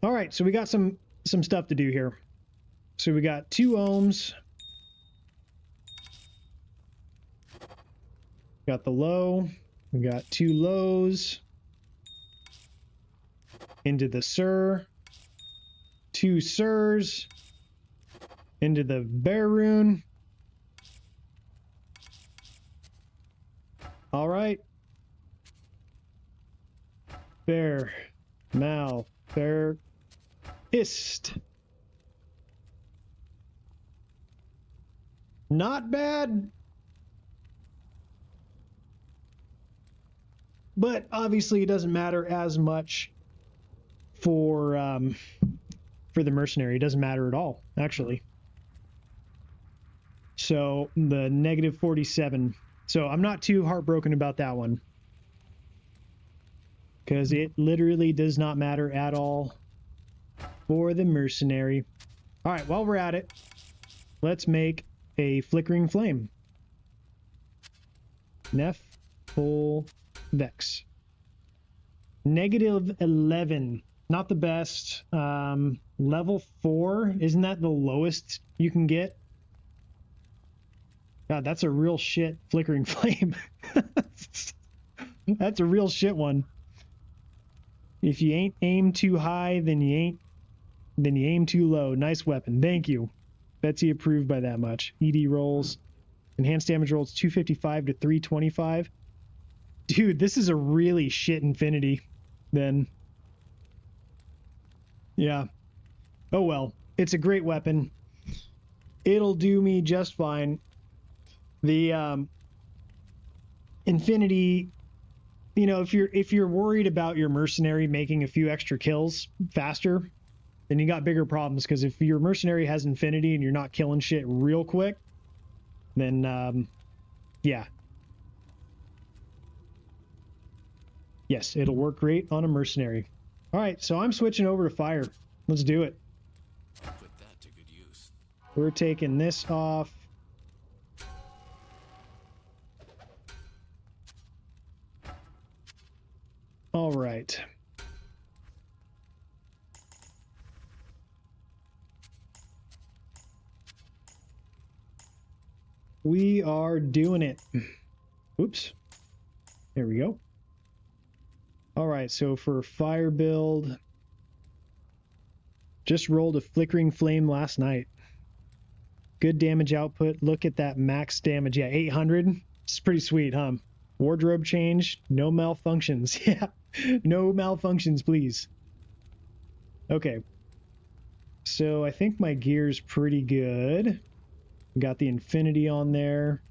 S1: All right, so we got some stuff to do here. So we got 2 ohms. Got the low. We got 2 lows. Into the Sir. 2 Sirs. Into the Bear Rune. All right. Bear. Mal. Bear. Ist. Not bad. But obviously it doesn't matter as much for the mercenary. It doesn't matter at all, actually. So the negative 47. So I'm not too heartbroken about that one, because it literally does not matter at all for the mercenary. All right, while we're at it, let's make a flickering flame. Neff full Vex. Negative 11. Not the best. Level 4. Isn't that the lowest you can get? God, that's a real shit flickering flame. That's a real shit one. If you ain't aim too high, then you aim too low. Nice weapon. Thank you. Betsy approved by that much. ED rolls. Enhanced damage rolls 255 to 325. Dude, this is a really shit Infinity then. Yeah. Oh well. It's a great weapon. It'll do me just fine. The Infinity, you know, if you're worried about your mercenary making a few extra kills faster, then you got bigger problems, because if your mercenary has infinity and you're not killing shit real quick, then yeah. Yes, it'll work great on a mercenary. All right, so I'm switching over to fire. Let's do it.
S2: Put that to good use.
S1: We're taking this off. All right. We are doing it. Oops. There we go. All right, so for fire build, just rolled a flickering flame last night. Good damage output. Look at that max damage. Yeah, 800. It's pretty sweet, huh? Wardrobe change. No malfunctions. Yeah, no malfunctions, please. Okay. So I think my gear's pretty good. Got the infinity on there.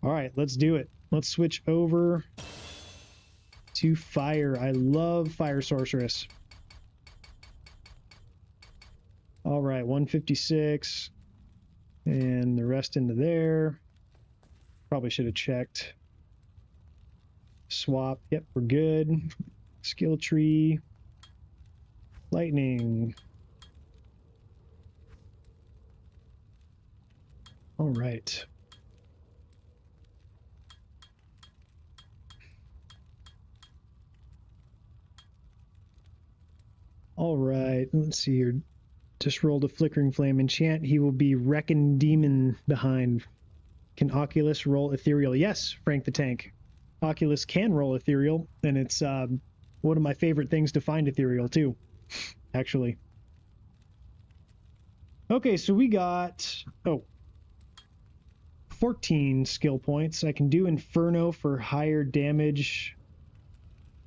S1: All right, let's do it. Let's switch over to fire. I love fire sorceress. All right, 156. And the rest into there. Probably should have checked. Swap. Yep, we're good. Skill tree. Lightning. All right. All right. Let's see here. Just rolled a flickering flame enchant. He will be Reckon Demon behind. Can Oculus roll ethereal? Yes, Frank the Tank. Oculus can roll ethereal, and it's one of my favorite things to find ethereal too, actually. Okay, so we got 14 skill points. I can do Inferno for higher damage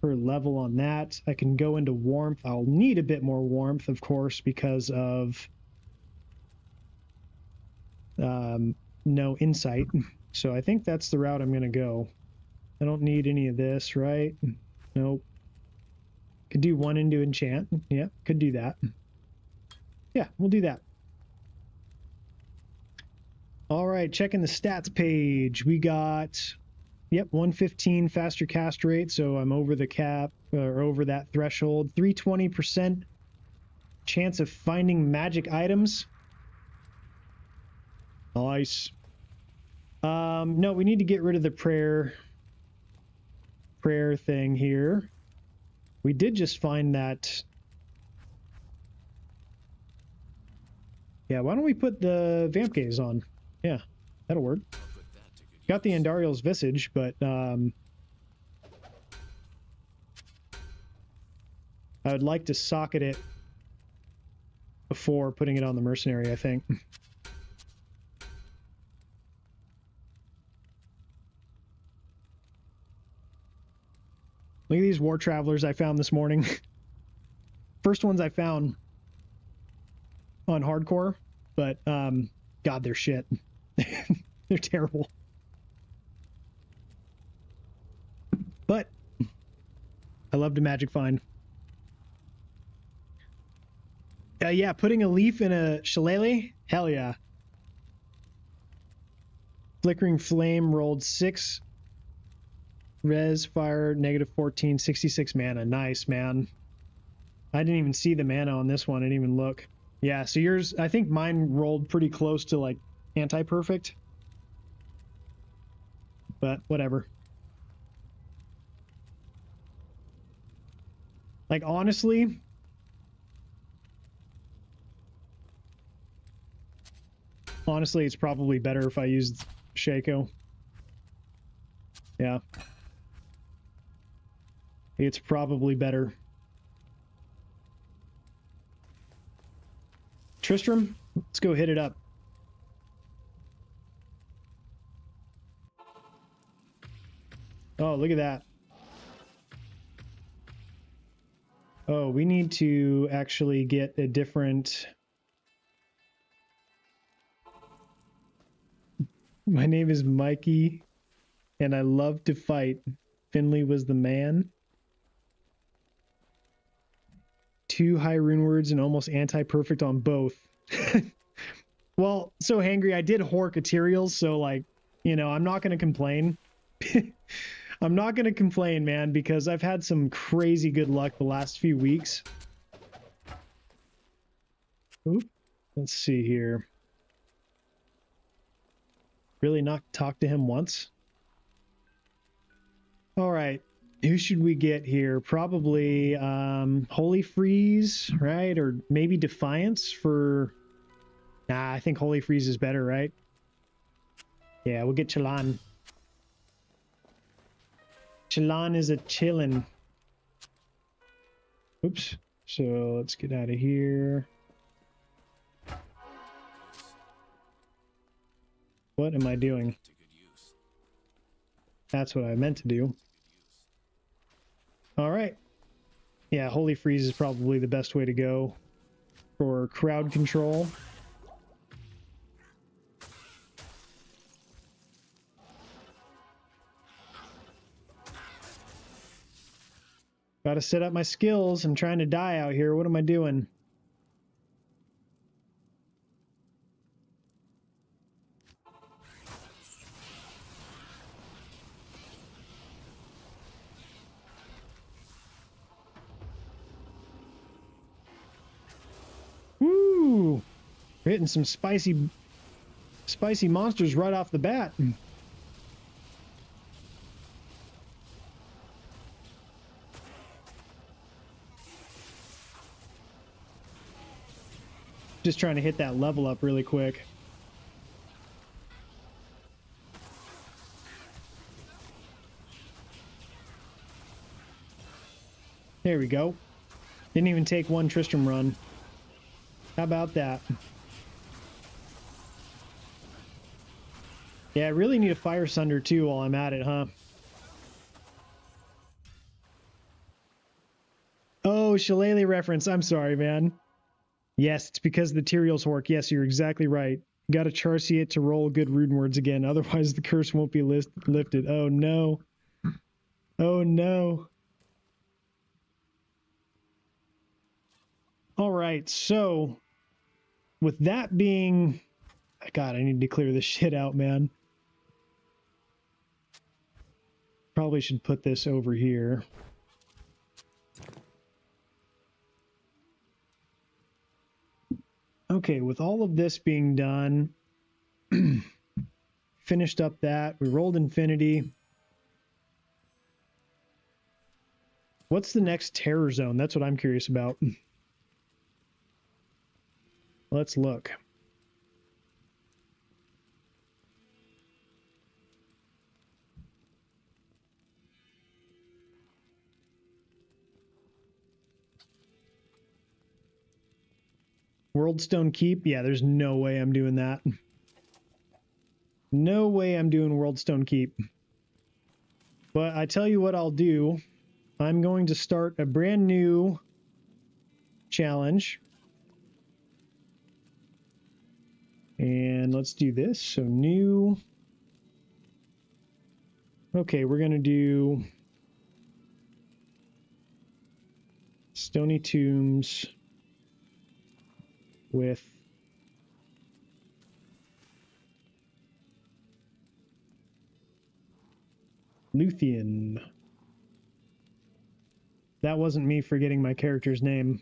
S1: per level on that. I can go into Warmth. I'll need a bit more Warmth, of course, because of no Insight. So I think that's the route I'm going to go. I don't need any of this, right? Nope. Could do one into Enchant. Yeah, could do that. Yeah, we'll do that. All right, checking the stats page. We got, 115 faster cast rate, so I'm over the cap, or over that threshold. 320% chance of finding magic items. Nice. No, we need to get rid of the prayer thing here. We did just find that. Yeah, why don't we put the Vamp Gaze on? Yeah, that'll work. Got the Andariel's Visage, but I would like to socket it before putting it on the mercenary, I think. Look at these War Travelers I found this morning. First ones I found on hardcore, but God, they're shit. They're terrible. But I love to magic find. Yeah, putting a leaf in a shillelagh? Hell yeah. Flickering Flame rolled 6 res, fire, -14, 66 mana. Nice, man. I didn't even see the mana on this one. I didn't even look. Yeah, so yours, I think mine rolled pretty close to like anti-perfect. But whatever. Like, honestly, it's probably better if I used Shaco. Yeah. It's probably better. Tristram, let's go hit it up. Oh, look at that. Oh, we need to actually get a different... My name is Mikey, and I love to fight. Finley was the man. 2 high rune words and almost anti-perfect on both. Well, so Hangry, I did Hork Ethereals, so like, you know, I'm not going to complain. I'm not going to complain, man, because I've had some crazy good luck the last few weeks. Oop. Let's see here. Really not talk to him once? All right. Who should we get here? Probably Holy Freeze, right? Or maybe Defiance for... Nah, I think Holy Freeze is better, right? Yeah, we'll get Chalan. Chalan is a chillin'. Oops. So let's get out of here. What am I doing?
S2: To good use.
S1: That's what I meant to do. All right. Yeah, Holy Freeze is probably the best way to go for crowd control. Gotta set up my skills. I'm trying to die out here. What am I doing? Woo! We're hitting some spicy monsters right off the bat. Just trying to hit that level up really quick. There we go. Didn't even take one Tristram run. How about that? Yeah, I really need a Fire Sunder too while I'm at it, huh? Oh, Shillelagh reference. I'm sorry, man. Yes, it's because the Tyrael's Hork. Yes, you're exactly right. Got to Charcy it to roll good rune words again. Otherwise, the curse won't be lifted. Oh, no. Oh, no. All right, so with that being... God, I need to clear this shit out, man. Probably should put this over here. Okay, with all of this being done, finished up that, we rolled Infinity. What's the next terror zone? That's what I'm curious about. Let's look. Worldstone Keep? Yeah, there's no way I'm doing that. No way I'm doing Worldstone Keep. But I tell you what I'll do. I'm going to start a brand new challenge. And let's do this. So new. Okay, we're going to do Stony Tombs with Luthien. That wasn't me forgetting my character's name.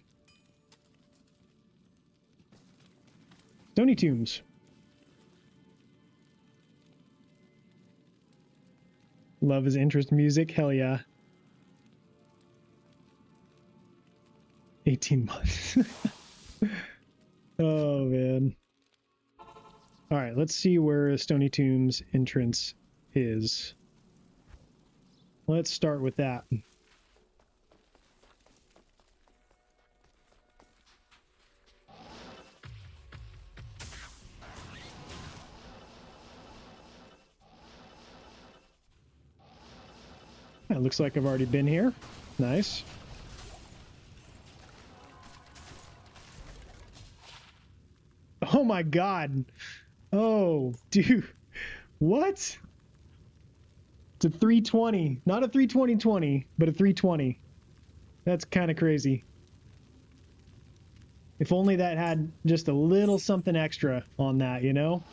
S1: Stony Tombs. Love his interest music. Hell yeah. 18 months. Oh, man. All right, let's see where Stony Tombs entrance is. Let's start with that. It looks like I've already been here. Nice. Oh my god. Oh, dude. What? It's a 320. Not a 320-20, but a 320. That's kind of crazy. If only that had just a little something extra on that, you know?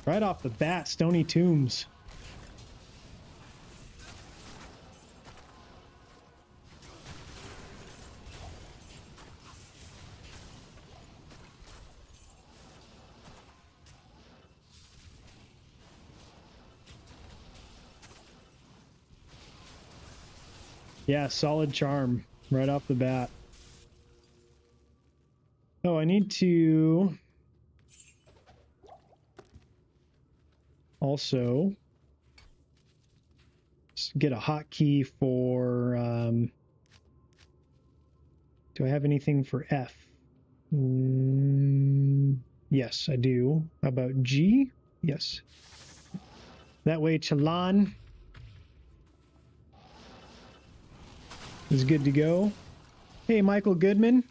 S1: Right off the bat, Stony Tombs. Yeah, solid charm right off the bat. Oh, I need to also get a hotkey for, do I have anything for F? Yes, I do. How about G? Yes. That way Chalan is good to go. Hey, Michael Goodman.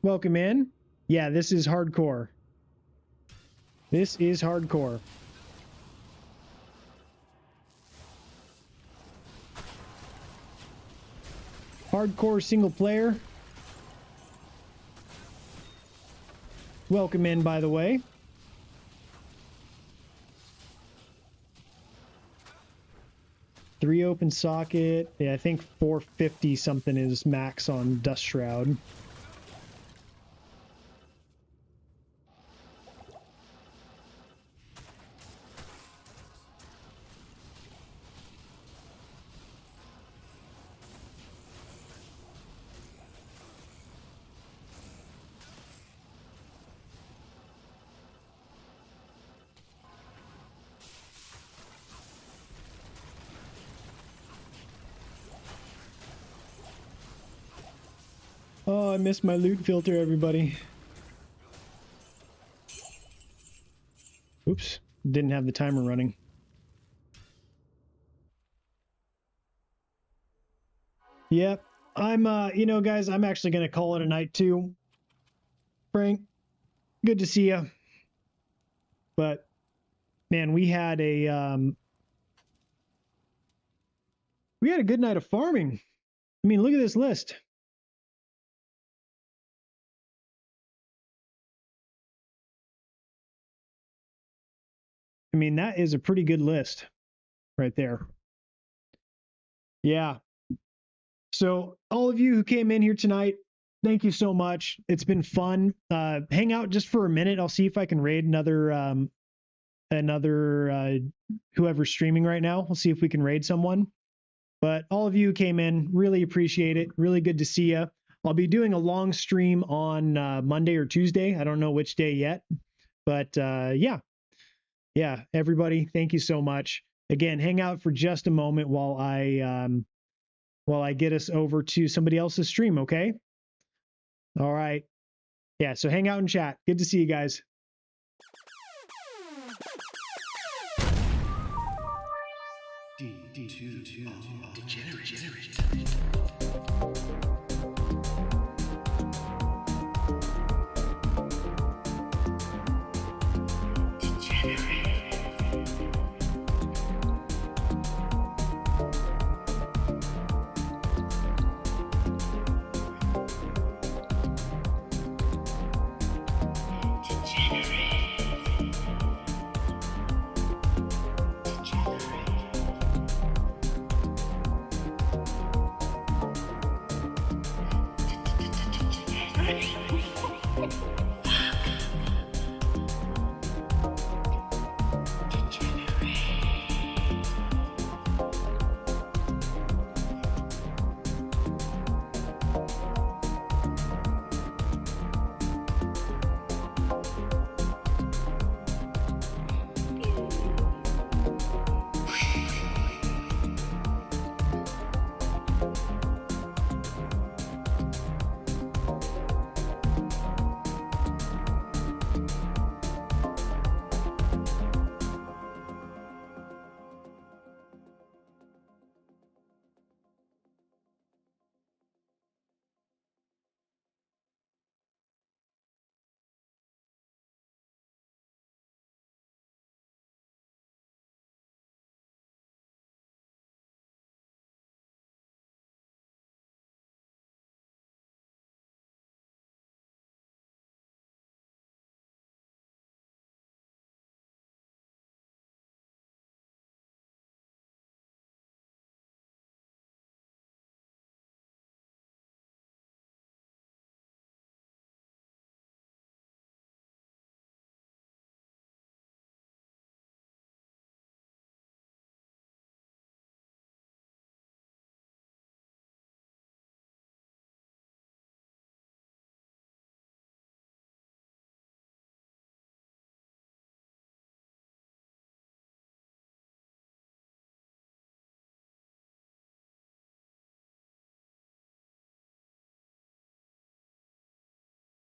S1: Welcome in. Yeah, this is hardcore. This is hardcore. Hardcore single player. Welcome in, by the way. Three open socket. Yeah, I think 450 something is max on Dust Shroud. Oh, I missed my loot filter, everybody. Oops, didn't have the timer running. Yep, I'm, you know, guys, I'm actually going to call it a night too. Frank, good to see you. But, man, we had a good night of farming. I mean, look at this list. I mean, that is a pretty good list right there. Yeah. So all of you who came in here tonight, thank you so much. It's been fun. Hang out just for a minute. I'll see if I can raid another whoever's streaming right now. We'll see if we can raid someone. But all of you who came in, really appreciate it. Really good to see you. I'll be doing a long stream on Monday or Tuesday. I don't know which day yet. But yeah, everybody, thank you so much. Again, hang out for just a moment while I get us over to somebody else's stream, okay? All right. Yeah, so hang out and chat. Good to see you guys.
S3: Degenerate.